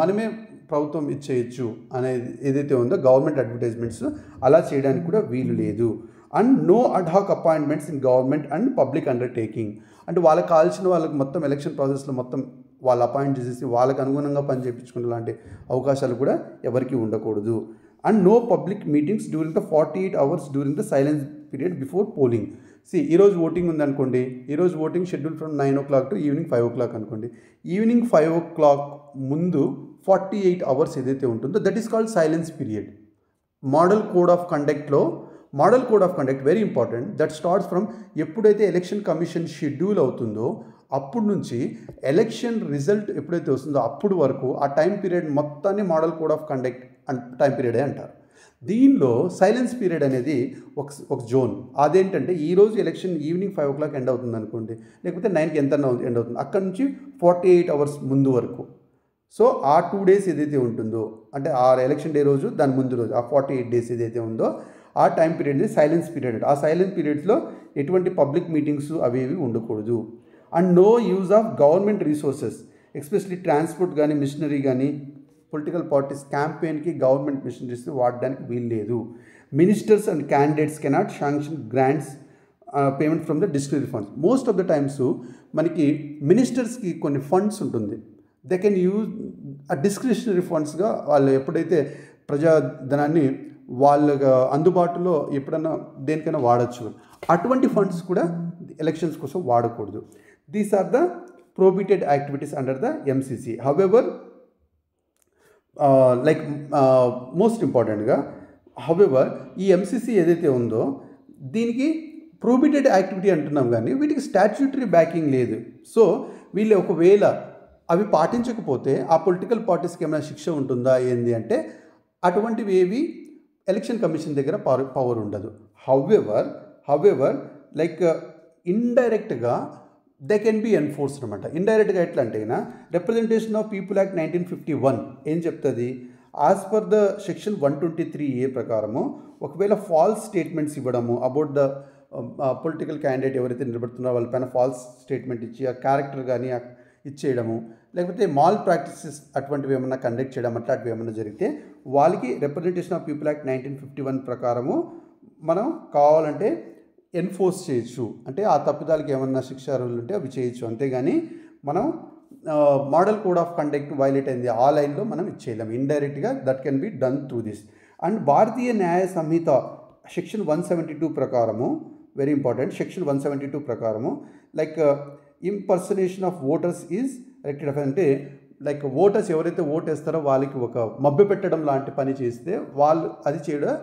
Speaker 1: మనమే ప్రభుత్వం ఇచ్చేయచ్చు అనేది ఏదైతే ఉందో గవర్నమెంట్ అడ్వర్టైజ్మెంట్స్ అలా చేయడానికి కూడా వీలు లేదు. And no ad hoc appointments in government and public undertaking అంటే వాళ్ళకి కావాల్సిన వాళ్ళకి మొత్తం ఎలక్షన్ ప్రాసెస్లో మొత్తం వాళ్ళు అపాయింట్ చేసేసి వాళ్ళకి అనుగుణంగా పని చేయించుకునే లాంటి అవకాశాలు కూడా ఎవరికి ఉండకూడదు. And no public meetings during the 48 hours during the silence period before polling. ఈరోజు ఓటింగ్ ఉందనుకోండి, ఈరోజు voting schedule from 9 o'clock to evening 5 o'clock అనుకోండి. ఈవినింగ్ 5 o'clock ముందు 48 hours ఏదైతే ఉంటుందో that is called silence period. Model code of conduct very important. That starts from ఎప్పుడైతే election commission schedule అవుతుందో అప్పుడు నుంచి ఎలక్షన్ రిజల్ట్ ఎప్పుడైతే వస్తుందో అప్పుడు వరకు ఆ టైం పీరియడ్ మొత్తాన్ని model code of conduct time పీరియడే అంటారు. దీనిలో సైలెన్స్ పీరియడ్ అనేది ఒక జోన్. అదేంటంటే ఈరోజు ఎలక్షన్ ఈవినింగ్ 5 o'clock ఎండ్ అవుతుంది అనుకోండి, లేకపోతే 9కి ఎంత ఎండ్ అవుతుంది, అక్కడ నుంచి 48 hours ముందు వరకు. సో ఆ 2 days ఏదైతే ఉంటుందో అంటే ఆ ఎలక్షన్ డే రోజు దాని ముందు రోజు ఆ 48 days ఏదైతే ఉందో ఆ టైం పీరియడ్ సైలెన్స్ పీరియడ్. ఆ సైలెన్స్ పీరియడ్స్లో ఎటువంటి పబ్లిక్ మీటింగ్స్ అవి ఉండకూడదు. And no use of government resources especially transport కానీ మిషనరీ కానీ పొలిటికల్ పార్టీస్ క్యాంపెయిన్కి గవర్నమెంట్ మిషనరీస్ని వాడడానికి వీలు లేదు. Ministers and candidates cannot sanction grants payment from the discretionary funds. Most of the times మనకి మినిస్టర్స్కి కొన్ని ఫండ్స్ ఉంటుంది, దే కెన్ యూజ్ ఆ డిస్క్రిషనరీ ఫండ్స్గా వాళ్ళు ఎప్పుడైతే ప్రజాధనాన్ని వాళ్ళ అందుబాటులో ఎప్పుడైనా దేనికైనా వాడచ్చు. అటువంటి ఫండ్స్ కూడా ఎలక్షన్స్ కోసం వాడకూడదు. These are the prohibited activities under the MCC. However, most ఇంపార్టెంట్గా ఈ MCC ఏదైతే ఉందో దీనికి ప్రొహిబిటెడ్ యాక్టివిటీ అంటున్నాం కానీ వీటికి స్టాట్యూటరీ బ్యాకింగ్ లేదు. సో వీళ్ళు ఒకవేళ అవి పాటించకపోతే ఆ పొలిటికల్ పార్టీస్కి ఏమైనా శిక్ష ఉంటుందా ఏంది అంటే అటువంటివి ఏవి ఎలక్షన్ కమిషన్ దగ్గర పవర్ ఉండదు. హౌవెవర్ ఇండైరెక్ట్గా దే కెన్ బి ఎన్ఫోర్స్డ్ అనమాట. ఇండైరెక్ట్గా ఎట్లా అంటే రిప్రజెంటేషన్ ఆఫ్ పీపుల్ యాక్ట్ 1951 ఏం చెప్తుంది, as per the section 123A ప్రకారము ఒకవేళ ఫాల్స్ స్టేట్మెంట్స్ ఇవ్వడము అబౌట్ ద పొలిటికల్ క్యాండిడేట్ ఎవరైతే నిలబడుతున్నారో వాళ్ళపైన ఫాల్స్ స్టేట్మెంట్ ఇచ్చి ఆ క్యారెక్టర్ కానీ ఇచ్చేయడము, లేకపోతే మాల్ ప్రాక్టీసెస్ అటువంటివి ఏమన్నా కండక్ట్ చేయడం అట్లాంటివి ఏమన్నా జరిగితే వాళ్ళకి రిప్రజెంటేషన్ ఆఫ్ పీపుల్ యాక్ట్ 1951 ప్రకారము మనం కావాలంటే ఎన్ఫోర్స్ చేయొచ్చు. అంటే ఆ తప్పిదాలకి ఏమన్నా శిక్షార్హులు ఉంటే అవి చేయొచ్చు. అంతేగాని మనం model code of conduct violate అయింది ఆ లైన్లో మనం ఇచ్చేయలేము. ఇండైరెక్ట్గా that can be done through this. And Bharatiya Nyaya Sanhita section 172 ప్రకారము, వెరీ ఇంపార్టెంట్, సెక్షన్ 172 ప్రకారము like impersonation of voters is elected offence అంటే లైక్ ఓటర్స్ ఎవరైతే ఓటు వేస్తారో వాళ్ళకి ఒక మభ్య పెట్టడం లాంటి పని చేస్తే వాళ్ళు అది చేయడం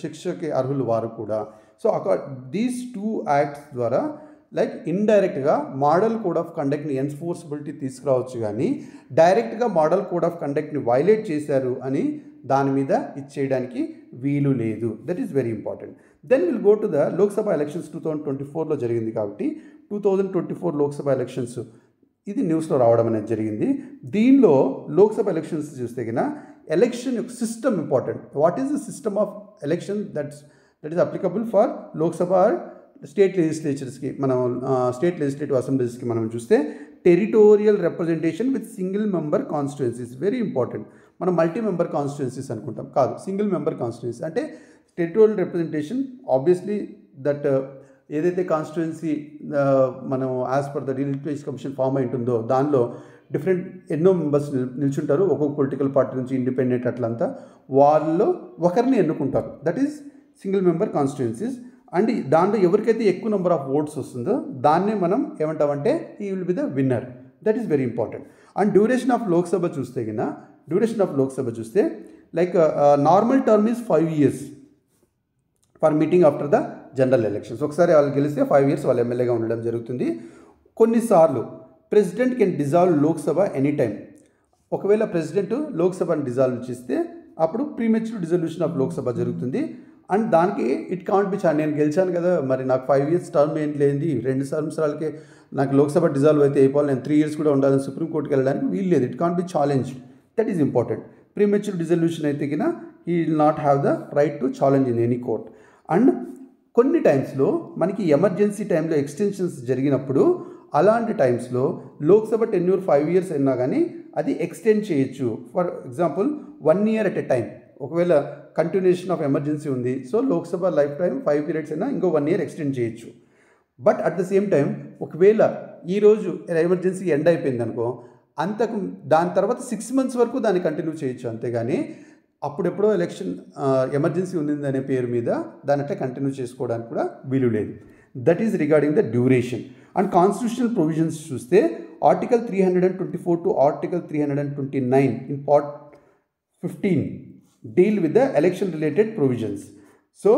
Speaker 1: శిక్షకి అర్హులు వారు కూడా. సో దీస్ 2 యాక్ట్స్ ద్వారా లైక్ ఇండైరెక్ట్గా మోడల్ కోడ్ ఆఫ్ కండక్ట్ని ఎన్ఫోర్సబిలిటీ తీసుకురావచ్చు, కానీ డైరెక్ట్గా మోడల్ కోడ్ ఆఫ్ కండక్ట్ని వైలేట్ చేశారు అని దాని మీద ఇచ్చేయడానికి వీలు లేదు. That is very important. Then will go to the Lok Sabha elections 2024లో జరిగింది కాబట్టి 2024 లోక్సభ ఎలక్షన్స్ ఇది న్యూస్లో రావడం అనేది జరిగింది. దీనిలో లోక్సభ ఎలక్షన్స్ చూస్తే కన్నా ఎలక్షన్ యొక్క system important. What is the system of election that is applicable for Lok Sabha state లెజిస్లేచర్స్కి, మనం స్టేట్ లెజిస్లేటివ్ అసెంబ్లీస్కి మనం చూస్తే territorial representation with single member constituencies, very important. మనం మల్టీ మెంబర్ కాన్స్టిట్యుయెన్సీస్ అనుకుంటాం, కాదు, సింగిల్ మెంబర్ కాన్స్టిట్యుయెన్సీ. అంటే టెరిటోరియల్ రిప్రజెంటేషన్ ఆబ్వియస్లీ దట్ ఏదైతే కాన్స్టిట్యుయెన్సీ మనం as per the delimitation commission form అయి ఉంటుందో దానిలో డిఫరెంట్ ఎన్నో మెంబర్స్ నిల్చుంటారు, ఒక్కొక్క పొలిటికల్ పార్టీ నుంచి ఇండిపెండెంట్ అట్లంతా, వాళ్ళలో ఒకరిని ఎన్నుకుంటారు. That is single member constituencies. And దాంట్లో ఎవరికైతే ఎక్కువ నెంబర్ ఆఫ్ ఓట్స్ వస్తుందో దాన్నే మనం ఏమంటామంటే ఈ will be the winner. That is very important. And duration of Lok Sabha చూస్తే like normal term is 5 years for meeting after the general elections. ఒకసారి వాళ్ళు గెలిస్తే 5 years వాళ్ళు ఎమ్మెల్యేగా ఉండడం జరుగుతుంది. కొన్నిసార్లు president can dissolve Lok Sabha any time. ఒకవేళ ప్రెసిడెంట్ లోక్సభను డిజాల్వ్ చేస్తే అప్పుడు ప్రీమెచ్యూర్ డిజల్యూషన్ ఆఫ్ లోక్సభ జరుగుతుంది. అండ్ దానికి ఇట్ కాంట్ బి నేను గెలిచాను కదా, మరి నాకు 5 years టర్మ్ ఏంటి లేనిది 2 సంవత్సరాలకే నాకు లోక్సభ డిజాల్వ్ అయితే అయిపోవాలి, నేను 3 years కూడా ఉండాలని సుప్రీంకోర్టుకి వెళ్ళడానికి వీలు లేదు. It can't be challenge. That is important. Premature dissolution అయితే కినా he will not have the right to challenge in any court. And కొన్ని టైమ్స్లో మనకి ఎమర్జెన్సీ టైంలో ఎక్స్టెన్షన్స్ జరిగినప్పుడు అలాంటి టైమ్స్లో లోక్సభ టెన్యూర్ 5 years అయినా కానీ అది ఎక్స్టెండ్ చేయొచ్చు. For example 1 year at a time. ఒకవేళ కంటిన్యూషన్ ఆఫ్ ఎమర్జెన్సీ ఉంది, so Lok Sabha life time 5 periods అయినా ఇంకో 1 year ఎక్స్టెండ్ చేయొచ్చు. But at the same time ఒకవేళ ఈరోజు ఎమర్జెన్సీ ఎండ్ అయిపోయింది అనుకో, దాని తర్వాత 6 months వరకు దాన్ని కంటిన్యూ చేయొచ్చు. అంతేగాని అప్పుడెప్పుడో ఎలక్షన్ ఎమర్జెన్సీ ఉందనే పేరు మీద దాన్ని అట్లా కంటిన్యూ చేసుకోవడానికి కూడా వీలు లేదు. That is regarding the duration. And constitutional provisions చూస్తే article 324 to article 329 in part 15 deal with the election related provisions. So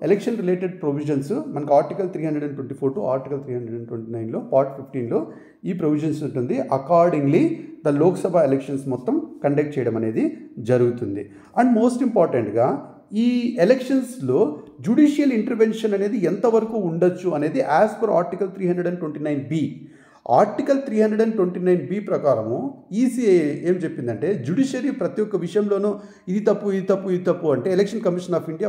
Speaker 1: election related provisions మనకు ఆర్టికల్ 324 టు ఆర్టికల్ 329లో పార్ట్ 15లో ఈ ప్రొవిజన్స్ ఉంటుంది. అకార్డింగ్లీ ద లోక్సభ ఎలక్షన్స్ మొత్తం conduct చేయడం అనేది జరుగుతుంది. అండ్ మోస్ట్ ఇంపార్టెంట్గా ఈ ఎలక్షన్స్లో జ్యుడిషియల్ ఇంటర్వెన్షన్ అనేది ఎంతవరకు ఉండొచ్చు అనేది as per article 329B. Article 329B ప్రకారము ఈసీఐ ఏం చెప్పిందంటే జ్యుడిషియరీ ప్రతి ఒక్క విషయంలోనూ ఇది తప్పు అంటే election commission of India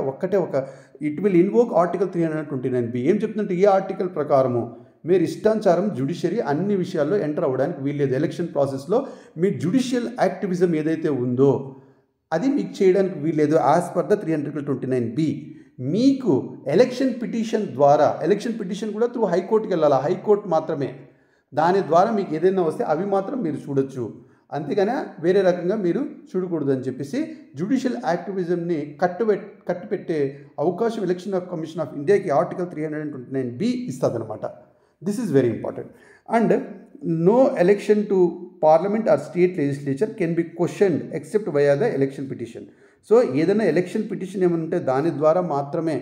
Speaker 1: it will invoke article 329B. ఏం చెప్తుందంటే ఈ ఆర్టికల్ ప్రకారము మీరు ఇష్టానుసారం జ్యుడిషియరీ అన్ని విషయాల్లో ఎంటర్ అవ్వడానికి వీల్లేదు. ఎలక్షన్ ప్రాసెస్లో మీ జ్యుడిషియల్ యాక్టివిజం ఏదైతే ఉందో అది మీకు చేయడానికి వీల్లేదు యాజ్ పర్ ద 329B. మీకు ఎలక్షన్ పిటిషన్ కూడా త్రూ హైకోర్టుకి వెళ్ళాలి. హైకోర్టు మాత్రమే దాని ద్వారా మీకు ఏదైనా వస్తే అవి మాత్రం మీరు చూడొచ్చు, అంతేగాని వేరే రకంగా మీరు చూడకూడదు అని చెప్పేసి జ్యుడిషియల్ యాక్టివిజంని కట్టుపెట్టే అవకాశం ఎలక్షన్ కమిషన్ ఆఫ్ ఇండియాకి ఆర్టికల్ 329B ఇస్తుందన్నమాట. This is very important. And no election to parliament or state legislature can be questioned except via the election petition. So ఏదైనా ఎలక్షన్ పిటిషన్ ఏమైనా ఉంటే దాని ద్వారా మాత్రమే,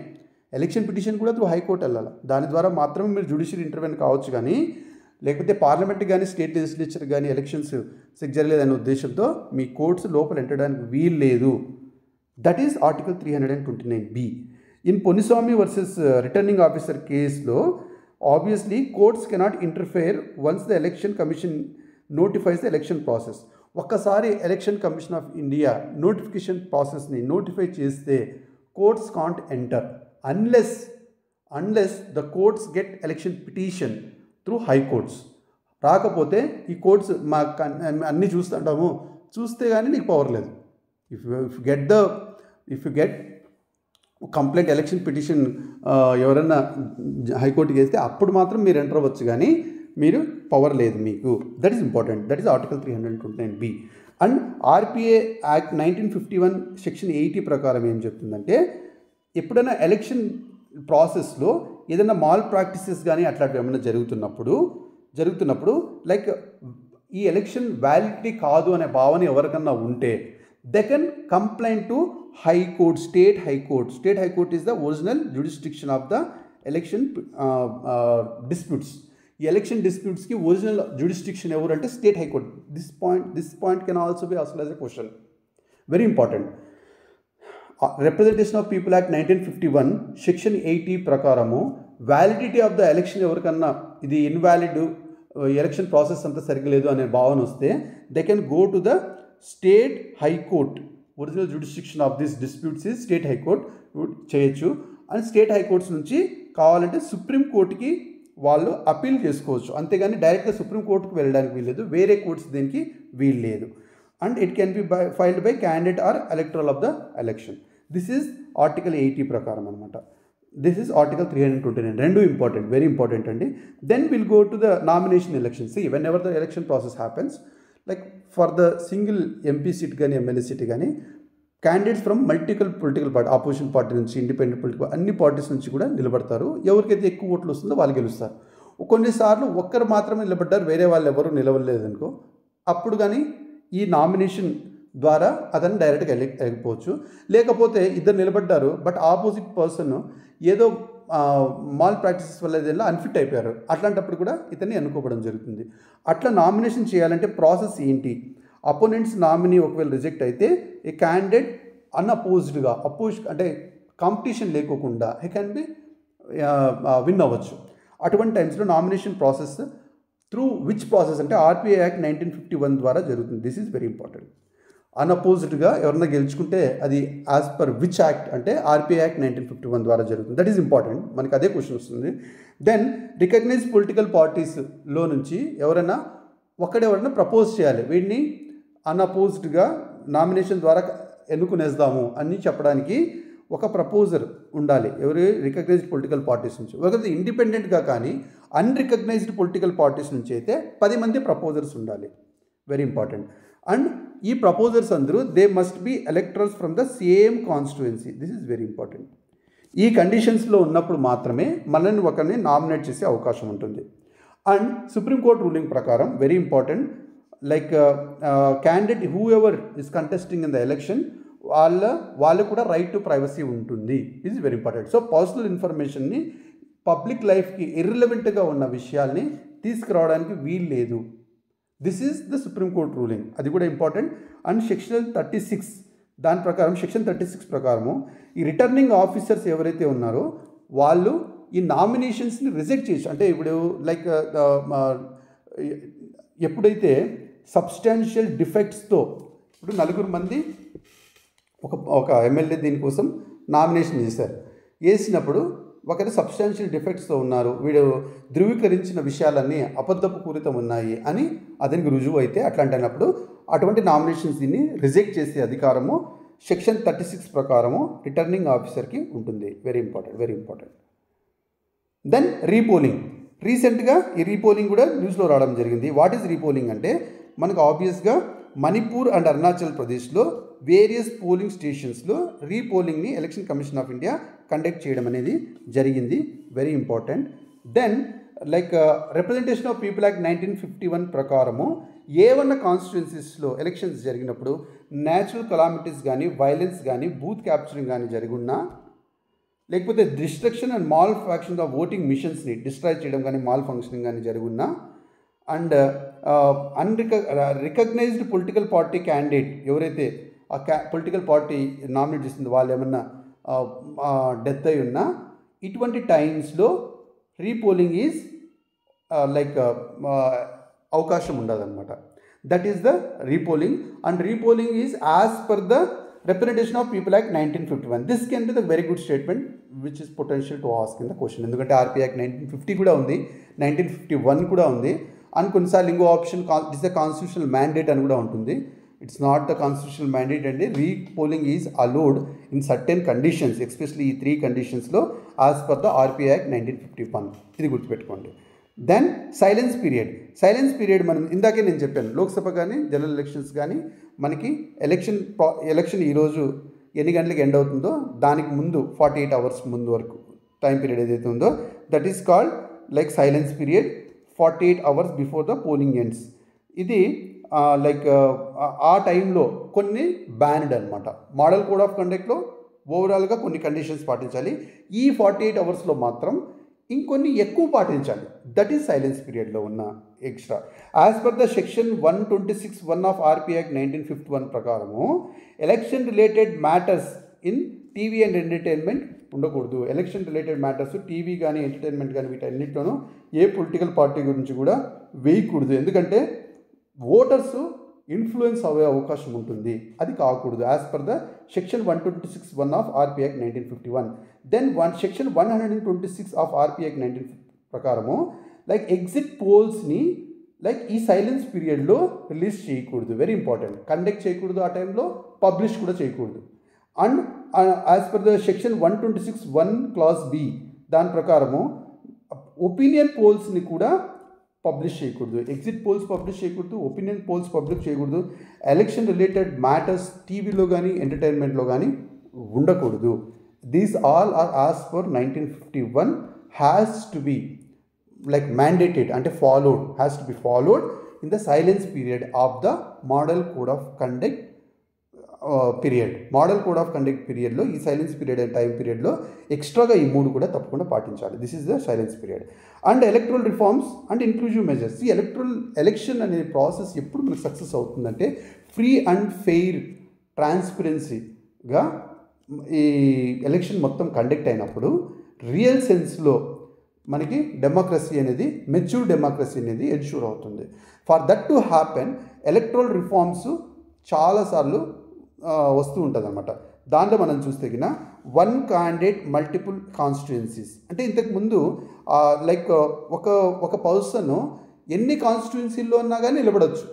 Speaker 1: ఎలక్షన్ పిటిషన్ కూడా త్రూ హైకోర్టు వెళ్ళాలి, దాని ద్వారా మాత్రమే మీరు జ్యుడిషియల్ ఇంటర్వెన్ కావచ్చు. కానీ లేకపోతే పార్లమెంట్ కానీ స్టేట్ లెజిస్లేచర్ కానీ ఎలక్షన్స్ జరగలేదనే ఉద్దేశంతో మీ కోర్ట్స్ లోపల ఎంటడానికి వీలు లేదు. That is article 329B. In Ponnuswami versus returning officer కేసులో obviously courts cannot interfere once the election commission notifies the election process. ఒక్కసారి election commission of India notification ప్రాసెస్ని నోటిఫై చేస్తే courts can't enter unless the courts get election petition through high courts. రాకపోతే ఈ courts అన్నీ చూస్తే కానీ నీకు పవర్ లేదు. If you get complaint election petition ఎవరైనా హైకోర్టుకి వేస్తే అప్పుడు మాత్రం మీరు ఎంటర్ అవ్వచ్చు. కానీ మీరు పవర్ లేదు మీకు. That is important. That is article 329B. And RPA act 1951 section 80 ప్రకారం ఏం చెప్తుందంటే, ఎప్పుడైనా ఎలక్షన్ ప్రాసెస్లో ఏదైనా మాల్ ప్రాక్టీసెస్ కానీ అట్లాంటివి ఏమైనా జరుగుతున్నప్పుడు లైక్ ఈ ఎలక్షన్ వ్యాలిడిటీ కాదు అనే భావన ఎవరికన్నా ఉంటే they can complaint to high court, state high court. State high court is the original jurisdiction of the election disputes. ఈ ఎలక్షన్ డిస్ప్యూట్స్కి ఒరిజినల్ జ్యుడిస్డిక్షన్ ఎవరు అంటే state high court. This point can also be asked as a question. Very important. Representation of people act 1951 section 80 ప్రకారము validity of the election ఎవరికన్నా ఇది invalid, election process అంతా సరిగ్లేదు అనే భావన వస్తే they can go to the state high court. Original jurisdiction of this disputes is state high court చేయొచ్చు. And state high courts నుంచి కావాలంటే సుప్రీంకోర్టుకి వాళ్ళు అపీల్ చేసుకోవచ్చు. అంతేగాని డైరెక్ట్గా సుప్రీంకోర్టుకి వెళ్ళడానికి వీల్లేదు, వేరే కోర్ట్స్ దీనికి వీల్లేదు. And it can be filed by candidate or electoral of the election. This is article 80 ప్రకారం అనమాట. This is article 329. రెండు ఇంపార్టెంట్, వెరీ ఇంపార్టెంట్ అండి. Then will go to the nomination election. See whenever the election process happens, like for the single MP seat కానీ MLA seat కానీ candidates from multiple political party, opposition party నుంచి, independent political అన్ని parties నుంచి కూడా నిలబడతారు. ఎవరికైతే ఎక్కువ ఓట్లు వస్తుందో వాళ్ళు గెలుస్తారు. కొన్నిసార్లు ఒక్కరు మాత్రమే నిలబడ్డారు, వేరే వాళ్ళు ఎవరు నిలవలేదనుకో, అప్పుడు కానీ ఈ నామినేషన్ ద్వారా అతను డైరెక్ట్గా వెళ్ళకపోవచ్చు. లేకపోతే ఇద్దరు నిలబడ్డారు బట్ ఆపోజిట్ పర్సన్ ఏదో మాల్ ప్రాక్టీసెస్ వల్ల ఏదైనా అన్ఫిట్ అయిపోయారు, అట్లాంటప్పుడు కూడా ఇతన్ని ఎన్నుకోవడం జరుగుతుంది. అట్లా నామినేషన్ చేయాలంటే ప్రాసెస్ ఏంటి? అపోనెంట్స్ నామినీ ఒకవేళ రిజెక్ట్ అయితే ఏ క్యాండిడేట్ అన్అపోజ్డ్గా అంటే కాంపిటీషన్ లేకోకుండా హీ క్యాన్ బి విన్ అవ్వచ్చు. అటువంటి టైమ్స్లో nomination process through which process అంటే ఆర్పిఐ యాక్ట్ 1951 ద్వారా జరుగుతుంది. This is very important. అన్అపోజ్డ్గా ఎవరన్నా గెలుచుకుంటే అది యాజ్ పర్ విచ్ యాక్ట్ అంటే ఆర్పిఐ యాక్ట్ 1951 ద్వారా జరుగుతుంది. దట్ ఈజ్ ఇంపార్టెంట్, మనకి అదే క్వశ్చన్ వస్తుంది. దెన్ రికగ్నైజ్ పొలిటికల్ పార్టీస్లో నుంచి ఎవరైనా ప్రపోజ్ చేయాలి, వీడిని అన్అపోజ్డ్గా నామినేషన్ ద్వారా ఎన్నుకునేద్దాము అని చెప్పడానికి ఒక ప్రపోజర్ ఉండాలి. ఎవరు? రికగ్నైజ్డ్ పొలిటికల్ పార్టీస్ నుంచి. ఒకటి ఇండిపెండెంట్గా కానీ అన్రికగ్నైజ్డ్ పొలిటికల్ పార్టీస్ నుంచి అయితే 10 మంది ప్రపోజర్స్ ఉండాలి. Very important. అండ్ ఈ ప్రపోజర్స్ అందరూ they must be electors from the same constituency. This is very important. ఈ కండిషన్స్లో ఉన్నప్పుడు మాత్రమే మనల్ని ఒకరిని నామినేట్ చేసే అవకాశం ఉంటుంది. అండ్ సుప్రీంకోర్టు రూలింగ్ ప్రకారం very important, like candidate whoever is contesting in the election వాళ్ళు కూడా రైట్ టు ప్రైవసీ ఉంటుంది. ఇది వెరీ ఇంపార్టెంట్. సో పర్సనల్ ఇన్ఫర్మేషన్ని, పబ్లిక్ లైఫ్కి ఇర్రిలవెంట్గా ఉన్న విషయాల్ని తీసుకురావడానికి వీలు లేదు. This is the supreme court ruling, అది కూడా ఇంపార్టెంట్. అండ్ సెక్షన్ 36 దాని ప్రకారం, సెక్షన్ 36 ప్రకారము ఈ రిటర్నింగ్ ఆఫీసర్స్ ఎవరైతే ఉన్నారో వాళ్ళు ఈ నామినేషన్స్ని రిజెక్ట్ చేయొచ్చు. అంటే ఇప్పుడు లైక్ ఎప్పుడైతే సబ్స్టాన్షియల్ డిఫెక్ట్స్తో, ఇప్పుడు 4 మంది ఒక ఎమ్మెల్యే దీనికోసం నామినేషన్ వేసినప్పుడు ఒకరు సబ్స్టాన్షియల్ డిఫెక్ట్స్తో ఉన్నారు, వీడు ధృవీకరించిన విషయాలన్నీ అబద్ధపు పూరితం ఉన్నాయి అని అతనికి రుజువు అయితే అట్లాంటప్పుడు అటువంటి నామినేషన్స్ దీన్ని రిజెక్ట్ చేసే అధికారము సెక్షన్ 36 ప్రకారము రిటర్నింగ్ ఆఫీసర్కి ఉంటుంది. Very important, very important. Then repolling. రీసెంట్గా ఈ రీపోలింగ్ కూడా న్యూస్లో రావడం జరిగింది. వాట్ ఈజ్ రీపోలింగ్ అంటే, మనకు ఆబ్వియస్గా మణిపూర్ అండ్ అరుణాచల్ ప్రదేశ్లో వేరియస్ పోలింగ్ స్టేషన్స్లో రీపోలింగ్ని election commission of India conduct చేయడం అనేది జరిగింది. Very important. Then like representation of people act 1951 ప్రకారము ఏవన్నా కాన్స్టిట్యుయెన్సీస్లో ఎలక్షన్స్ జరిగినప్పుడు న్యాచురల్ కలామిటీస్ కానీ, వైలెన్స్ కానీ, బూత్ క్యాప్చరింగ్ కానీ జరిగున్నా, లేకపోతే destruction and malfunction of voting మిషన్స్ని డిస్ట్రాయ్ చేయడం కానీ, మాల్ ఫంక్షనింగ్ కానీ జరుగున్నా, and recognised political party candidate ఎవరైతే ఆ పొలిటికల్ పార్టీ నామినేట్ చేసింది వాళ్ళు ఏమన్నా డెత్ అయి ఉన్నా, ఇటువంటి టైమ్స్లో రీపోలింగ్ ఈజ్ లైక్ అవకాశం ఉండదన్నమాట. That is the repolling. And repolling is as per the representation of people act 1951. This can be the very good statement which is potential to ask in the question. ఎందుకంటే RPI act 1950 కూడా ఉంది, 1951 కూడా ఉంది. And కొన్నిసార్లు ఇంకో option it's the constitutional mandate అని కూడా ఉంటుంది. It's not the constitutional mandate అండి. Repolling is allowed in certain conditions, especially ఈ 3 కండిషన్స్లో as per the RPI act 1951. ఇది గుర్తుపెట్టుకోండి. దెన్ సైలెన్స్ పీరియడ్ మనం ఇందాకే నేను చెప్పాను, లోక్సభ కానీ జనరల్ ఎలక్షన్స్ కానీ మనకి ఎలక్షన్ ఈరోజు ఎన్ని గంటలకు ఎండ్ అవుతుందో దానికి ముందు 48 hours ముందు వరకు టైం పీరియడ్ ఏదైతే ఉందో that is called like silence period 48 hours before the polling ends. ఇది ఆ టైంలో కొన్ని బ్యాన్డ్ అనమాట. మోడల్ కోడ్ ఆఫ్ కండక్ట్లో ఓవరాల్గా కొన్ని కండిషన్స్ పాటించాలి. ఈ 48 hours మాత్రం ఇంకొన్ని ఎక్కువ పాటించాలి. దట్ ఈస్ సైలెన్స్ పీరియడ్లో ఉన్న extra. As per the section 126(1) of RP act 1951 ప్రకారము election related matters in TV and entertainment ఉండకూడదు. ఎలక్షన్ రిలేటెడ్ మ్యాటర్స్ టీవీ కానీ ఎంటర్టైన్మెంట్ కానీ వీటన్నిటిలోనూ ఏ పొలిటికల్ పార్టీ గురించి కూడా వేయకూడదు. ఎందుకంటే ఓటర్స్ ఇన్ఫ్లుయెన్స్ అయ్యే అవకాశం ఉంటుంది, అది కాకూడదు. As per the section 126(1) of RP act 1951. Then section 126 of RP act 1950 ప్రకారము లైక్ ఎగ్జిట్ పోల్స్ని లైక్ ఈ సైలెన్స్ పీరియడ్లో రిలీజ్ చేయకూడదు. Very important. కండక్ట్ చేయకూడదు, ఆ టైంలో పబ్లిష్ కూడా చేయకూడదు. And as per the section 126(1) clause B దాని ప్రకారము ఒపీనియన్ పోల్స్ని కూడా పబ్లిష్ చేయకూడదు. ఎగ్జిట్ పోల్స్ పబ్లిష్ చేయకూడదు, ఒపీనియన్ పోల్స్ పబ్లిష్ చేయకూడదు. ఎలక్షన్ రిలేటెడ్ మ్యాటర్స్ టీవీలో కానీ ఎంటర్టైన్మెంట్లో కానీ ఉండకూడదు. These all are as per 1951 has to be like mandated, అంటే has to be followed in the silence period of the model code of conduct period. Model code of conduct పీరియడ్లో ఈ silence period and time పీరియడ్లో ఎక్స్ట్రాగా ఈ 3 కూడా తప్పకుండా పాటించాలి. This is the silence period. And electoral reforms and inclusive measures. ఈ election అనే ప్రాసెస్ ఎప్పుడు మనకు సక్సెస్ అవుతుందంటే ఫ్రీ అండ్ ఫెయిర్ ట్రాన్స్పరెన్సీగా ఈ ఎలక్షన్ మొత్తం కండక్ట్ అయినప్పుడు రియల్ సెన్స్లో మనకి డెమోక్రసీ అనేది, మెచ్యూర్ డెమోక్రసీ అనేది ఎన్ష్యూర్ అవుతుంది. For that to happen electoral reforms చాలాసార్లు వస్తూ ఉంటుంది అనమాట. దాంట్లో మనం చూస్తే కినా 1 candidate మల్టిపుల్ కాన్స్టిట్యుయెన్సీస్, అంటే ఇంతకుముందు లైక్ ఒక పర్సన్ ఎన్ని కాన్స్టిట్యుయెన్సీల్లో ఉన్నా కానీ నిలబడవచ్చు,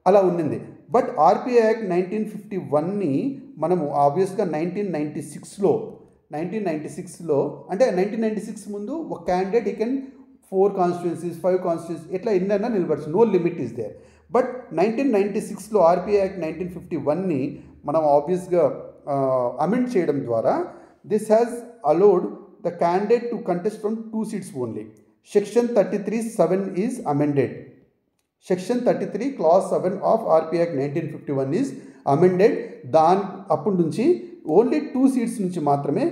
Speaker 1: అలా ఉండింది. బట్ ఆర్పీ యాక్ట్ 1951ని మనము ఆబ్వియస్గా 1996లో అంటే 1996 ముందు ఒక క్యాండిడేట్ ఈ కెన్ 4 constituencies 5 constituencies ఎట్లా ఎన్నైనా నిలబడచ్చు, no limit is there. But 1996లో ఆర్పీ యాక్ట్ 1951ని మనం ఆబ్వియస్గా అమెండ్ చేయడం ద్వారా this has allowed the candidate to contest from 2 seats only. Section 33(7) is amended. Section 33 clause 7 of RP act 1951 is amended. అప్పటి నుంచి ఓన్లీ 2 seats నుంచి మాత్రమే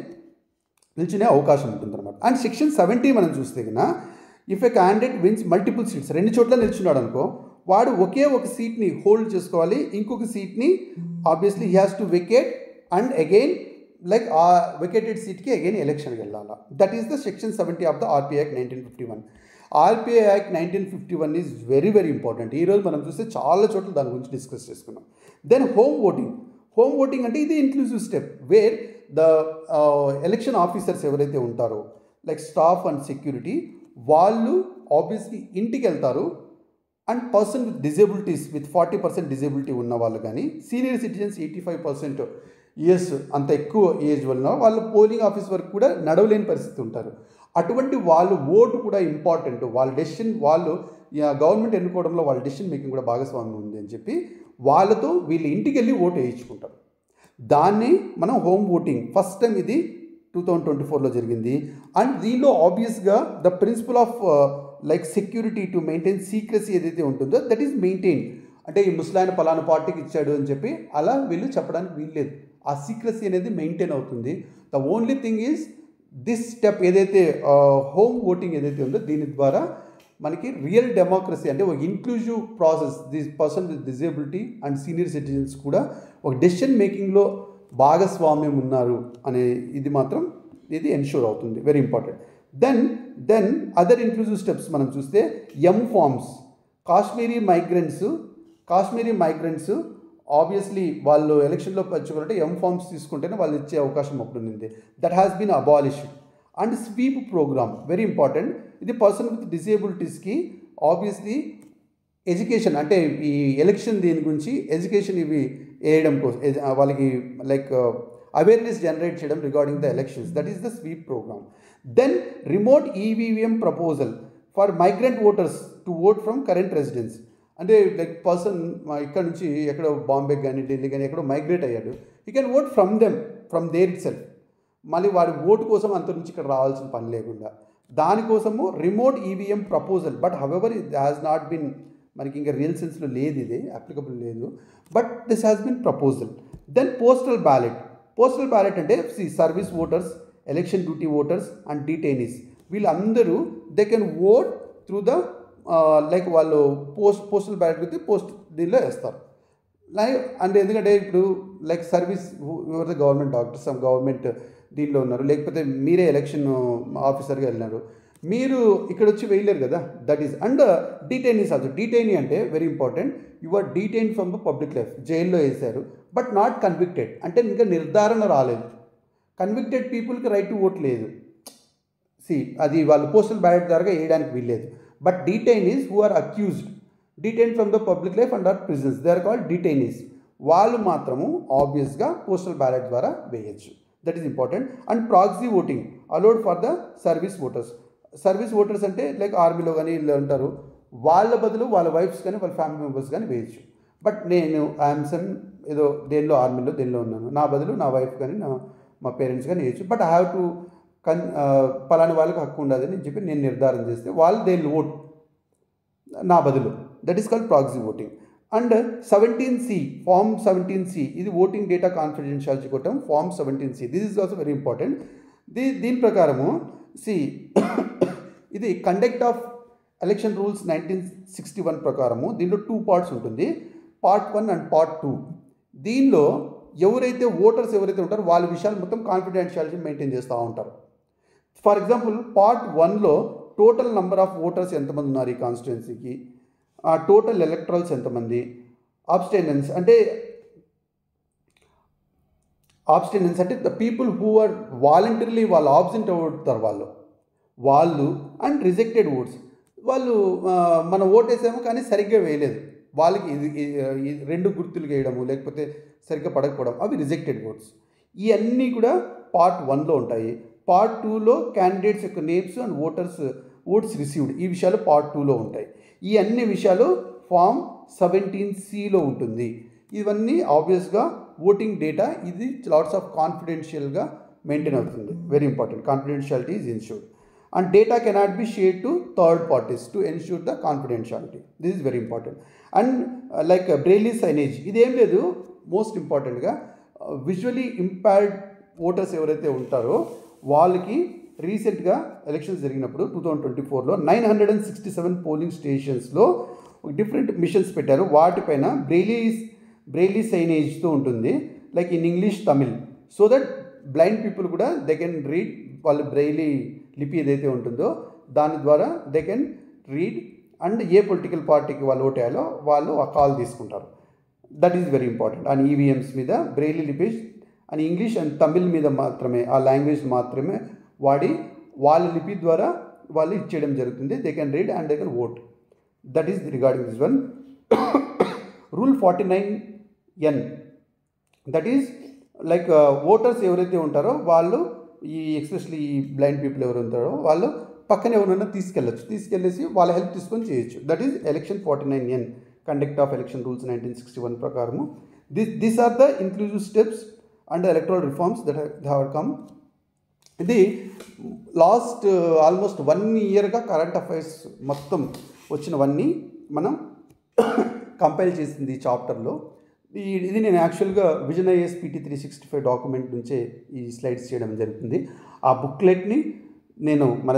Speaker 1: నిల్చునే అవకాశం ఉంటుందన్నమాట. అండ్ సెక్షన్ 70 మనం చూస్తే కన్నా if a candidate wins multiple seats, 2 చోట్ల నిల్చున్నాడు అనుకో, వాడు ఒకే ఒక సీట్ని హోల్డ్ చేసుకోవాలి, ఇంకొక సీట్ని obviously he has to vacate and again like ఆ వెకేటెడ్ సీట్కి అగైన్ ఎలక్షన్కి వెళ్ళాలి. That is the section 70 of the RP act 1951. RP act 1951 is very very important. ఈరోజు మనం చూస్తే చాలా చోట్ల దాని గురించి డిస్కస్ చేసుకున్నాం. దెన్ హోమ్ ఓటింగ్ అంటే ఇది inclusive step wear the election officers ఎవరైతే ఉంటారో లైక్ స్టాఫ్ అండ్ సెక్యూరిటీ, వాళ్ళు ఆబ్వియస్లీ ఇంటికి వెళ్తారు. And person with disabilities with 40% disability ఉన్న వాళ్ళు కానీ, సీనియర్ సిటిజన్స్ 85% ఇయర్స్ అంత ఎక్కువ ఏజ్ వల్ల వాళ్ళు పోలింగ్ ఆఫీస్ వరకు కూడా నడవలేని పరిస్థితి ఉంటారు. అటువంటి వాళ్ళు ఓటు కూడా ఇంపార్టెంట్. వాళ్ళ డెసిషన్, వాళ్ళు గవర్నమెంట్ ఎన్నుకోవడంలో వాళ్ళ డెసిషన్ మేకింగ్ కూడా భాగస్వామ్యం ఉంది అని చెప్పి వాళ్ళతో వీళ్ళు ఇంటికి వెళ్ళి ఓటు వేయించుకుంటారు. దాన్ని మనం హోమ్ ఓటింగ్ ఫస్ట్ టైం ఇది 2024లో జరిగింది. అండ్ దీనిలో ఆబ్వియస్గా the principle of like security to maintain secrecy ఏదైతే ఉంటుందో దట్ ఈస్ మెయింటైన్. అంటే ఈ ముస్లాయన పలానా పార్టీకి ఇచ్చాడు అని చెప్పి అలా వీళ్ళు చెప్పడానికి వీల్లేదు. ఆ సీక్రెసీ అనేది మెయింటైన్ అవుతుంది. The only thing is this step ఏదైతే హోమ్ ఓటింగ్ ఏదైతే ఉందో దీని ద్వారా మనకి రియల్ డెమోక్రసీ, అంటే ఒక inclusive process, this person with disability and senior citizens కూడా ఒక డెసిషన్ మేకింగ్లో భాగస్వామ్యం ఉన్నారు అనే ఇది మాత్రం ఇది ఎన్ష్యూర్ అవుతుంది. Very important. Then other inclusive steps మనం చూస్తే ఫార్మ్స్. కాశ్మీరీ మైగ్రెంట్స్ ఆబ్వియస్లీ వాళ్ళు ఎలక్షన్లో పంచుకోవాలంటే ఫార్మ్స్ తీసుకుంటేనే వాళ్ళు ఇచ్చే అవకాశం ఒకటి ఉంది. That has been abolished. And sweep program very important. ఇది పర్సన్ విత్ డిజేబిలిటీస్కి ఆబ్వియస్లీ ఎడ్యుకేషన్, అంటే ఈ ఎలక్షన్ దీని గురించి ఎడ్యుకేషన్ ఇవి వేయడం కోసం వాళ్ళకి లైక్ అవేర్నెస్ జనరేట్ చేయడం regarding the elections. That is the sweep program. Then remote EVM proposal. For migrant voters to vote from current residence. అంటే లైక్ పర్సన్ ఇక్కడ నుంచి ఎక్కడో బాంబే కానీ ఢిల్లీ కానీ ఎక్కడో మైగ్రేట్ అయ్యాడు, you can vote from them, from there itself. మళ్ళీ వాడి ఓటు కోసం అంత నుంచి ఇక్కడ రావాల్సిన పని లేకుండా దానికోసము remote EVM proposal. But however it has not been, మనకి ఇంకా రియల్ సెన్స్లో లేదు, ఇది అప్లికబుల్ లేదు, but this has been proposal. Then postal ballot. Postal ballot అంటే service voters, election duty voters and detainees, వీళ్ళందరూ they can vote through the like వాళ్ళు postal ballot with post దీనిలో వేస్తారు. అంటే ఎందుకంటే ఇప్పుడు లైక్ సర్వీస్ ఎవరైతే గవర్నమెంట్ డాక్టర్స్, గవర్నమెంట్ దీనిలో ఉన్నారు, లేకపోతే మీరే ఎలక్షన్ ఆఫీసర్గా వెళ్ళినారు, మీరు ఇక్కడ వచ్చి వేయలేరు కదా, that is. And detainees also. Detainee అంటే very important, you are detain from the public life, జైల్లో వేశారు బట్ నాట్ కన్విక్టెడ్, అంటే ఇంకా నిర్ధారణ రాలేదు. కన్విక్టెడ్ పీపుల్కి రైట్ టు ఓట్ లేదు, అది వాళ్ళు పోస్టల్ బ్యాలెట్ ద్వారా వేయడానికి వీల్లేదు. But detainees who are accused, detain from the public life and are prisons, they are called detainees, వాళ్ళు మాత్రము ఆబ్వియస్గా పోస్టల్ బ్యాలెట్ ద్వారా వేయచ్చు. That is important. And proxy voting allowed for the service voters. Service voters అంటే like ఆర్మీలో కానీ వీళ్ళు ఉంటారు, వాళ్ళ బదులు వాళ్ళ వైఫ్స్ కానీ వాళ్ళ ఫ్యామిలీ మెంబర్స్ కానీ వేయచ్చు. బట్ నేను ఐఎమ్ సమ్ ఏదో దేనిలో ఆర్మీలో దేనిలో ఉన్నాను, నా బదులు నా వైఫ్ కానీ మా పేరెంట్స్ కానీ వేయచ్చు. బట్ ఐ హ్యావ్ టు పలాని వాళ్ళకి హక్కు ఉండదని చెప్పి నేను నిర్ధారణ చేస్తే వాళ్ళు దే విల్ ఓట్ నా బదులు. That is called proxy voting. And 17C, form 17C, ఇది ఓటింగ్ డేటా కాన్ఫిడెన్షియాలిటీ కోటం, form 17C. This is also very important. దీని ప్రకారము ఇది కండక్ట్ ఆఫ్ ఎలక్షన్ రూల్స్ 1961 ప్రకారము దీనిలో 2 పార్ట్స్ ఉంటుంది, పార్ట్ 1 అండ్ పార్ట్ 2. దీనిలో ఎవరైతే ఓటర్స్ ఎవరైతే ఉంటారో వాళ్ళ విషయాలు మొత్తం కాన్ఫిడెన్షియాలిటీ మెయింటైన్ చేస్తూ ఉంటారు. ఫర్ ఎగ్జాంపుల్ పార్ట్ 1లో టోటల్ నెంబర్ ఆఫ్ ఓటర్స్ ఎంతమంది ఉన్నారు ఈ కాన్స్టిట్యున్సీకి, ఆ టోటల్ ఎలక్ట్రల్స్ ఎంతమంది, అబ్స్టెనెన్స్ అంటే the people who are voluntarily వాళ్ళు ఆబ్సెంట్ అవుతారు వాళ్ళు అండ్ రిజెక్టెడ్ ఓట్స్, వాళ్ళు మనం ఓటేసాము కానీ సరిగ్గా వేయలేదు, వాళ్ళకి ఇది 2 గుర్తులు వేయడము లేకపోతే సరిగ్గా పడకపోవడం, అవి రిజెక్టెడ్ ఓట్స్. ఇవన్నీ కూడా పార్ట్ 1లో ఉంటాయి. పార్ట్ 2లో క్యాండిడేట్స్ యొక్క నేమ్స్ అండ్ ఓట్స్ రిసీవ్డ్, ఈ విషయాలు పార్ట్ 2లో ఉంటాయి. ఈ అన్ని విషయాలు ఫామ్ 17Cలో ఉంటుంది. ఇవన్నీ ఆబ్వియస్గా ఓటింగ్ డేటా, ఇది లాట్స్ ఆఫ్ కాన్ఫిడెన్షియల్గా మెయింటైన్ అవుతుంది. Very important, confidentiality is insured. And data cannot be shared to third parties to ensure the confidentiality. This is very important. And like Braille signage, ఇదేం లేదు, most ఇంపార్టెంట్గా visually impaired voters ఎవరైతే ఉంటారో వాళ్ళకి రీసెంట్గా elections జరిగినప్పుడు 2024లో 967 polling స్టేషన్స్లో different machines పెట్టారు. వాటిపైన బ్రెయిలీ సైనేజ్తో ఉంటుంది, like in English, Tamil, so that blind people కూడా దే కెన్ రీడ్, వాళ్ళు బ్రెయిలీ లిపి ఏదైతే ఉంటుందో దాని ద్వారా they can read and A political పార్టీకి వాళ్ళు ఓటేయాలో వాళ్ళు ఆ కాల్ తీసుకుంటారు. That is very important. And EVMs మీద బ్రెయిలీ లిపి అండ్ ఇంగ్లీష్ అండ్ తమిళ్ మీద మాత్రమే, ఆ లాంగ్వేజ్ మాత్రమే వాడి వాళ్ళ లిపి ద్వారా వాళ్ళు ఇచ్చేయడం జరుగుతుంది. They can read and they can vote. That is regarding this one. Rule 49N, that is like voters ఎవరైతే ఉంటారో వాళ్ళు ఎస్పెషలీ ఈ బ్లైండ్ పీపుల్ ఎవరు ఉంటారో వాళ్ళు పక్కన ఎవరైనా తీసుకెళ్ళేసి వాళ్ళ హెల్ప్ తీసుకొని చేయొచ్చు. That is election 49N, conduct of election rules 1961 ప్రకారము. These are the inclusive steps and electoral reforms that have come. ఇది లాస్ట్ ఆల్మోస్ట్ 1 ఇయర్గా కరెంట్ అఫైర్స్ మొత్తం వచ్చినవన్నీ మనం కంపైల్ చేసింది ఈ చాప్టర్లో. ఇది నేను యాక్చువల్గా విజన్ ఐఏఎస్ PT 365 డాక్యుమెంట్ నుంచే ఈ స్లైడ్స్ చేయడం జరుగుతుంది. ఆ బుక్లెట్ని నేను మన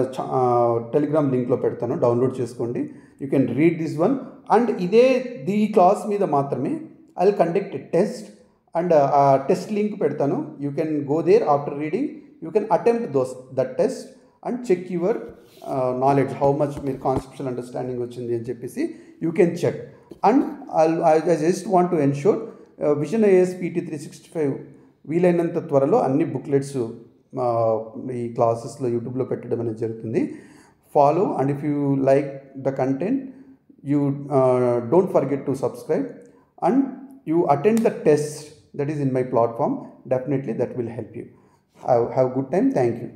Speaker 1: టెలిగ్రామ్ లింక్లో పెడతాను, డౌన్లోడ్ చేసుకోండి. You can read this one. And ఈ క్లాస్ మీద మాత్రమే I will conduct a test and ఆ టెస్ట్ లింక్ పెడతాను. You can go there after reading, you can attempt that test and check your knowledge, how much మీరు conceptual understanding వచ్చింది అని చెప్పేసి you can check. And I just want to ensure Vision IAS PT 365 వీలైనంత త్వరలో అన్ని booklets ఈ క్లాసెస్లో యూట్యూబ్లో పెట్టడం అనేది జరుగుతుంది. Follow, and if you like the content you don't forget to subscribe and you attend the test that is in my platform. Definitely that will help you. Have a good time. Thank you.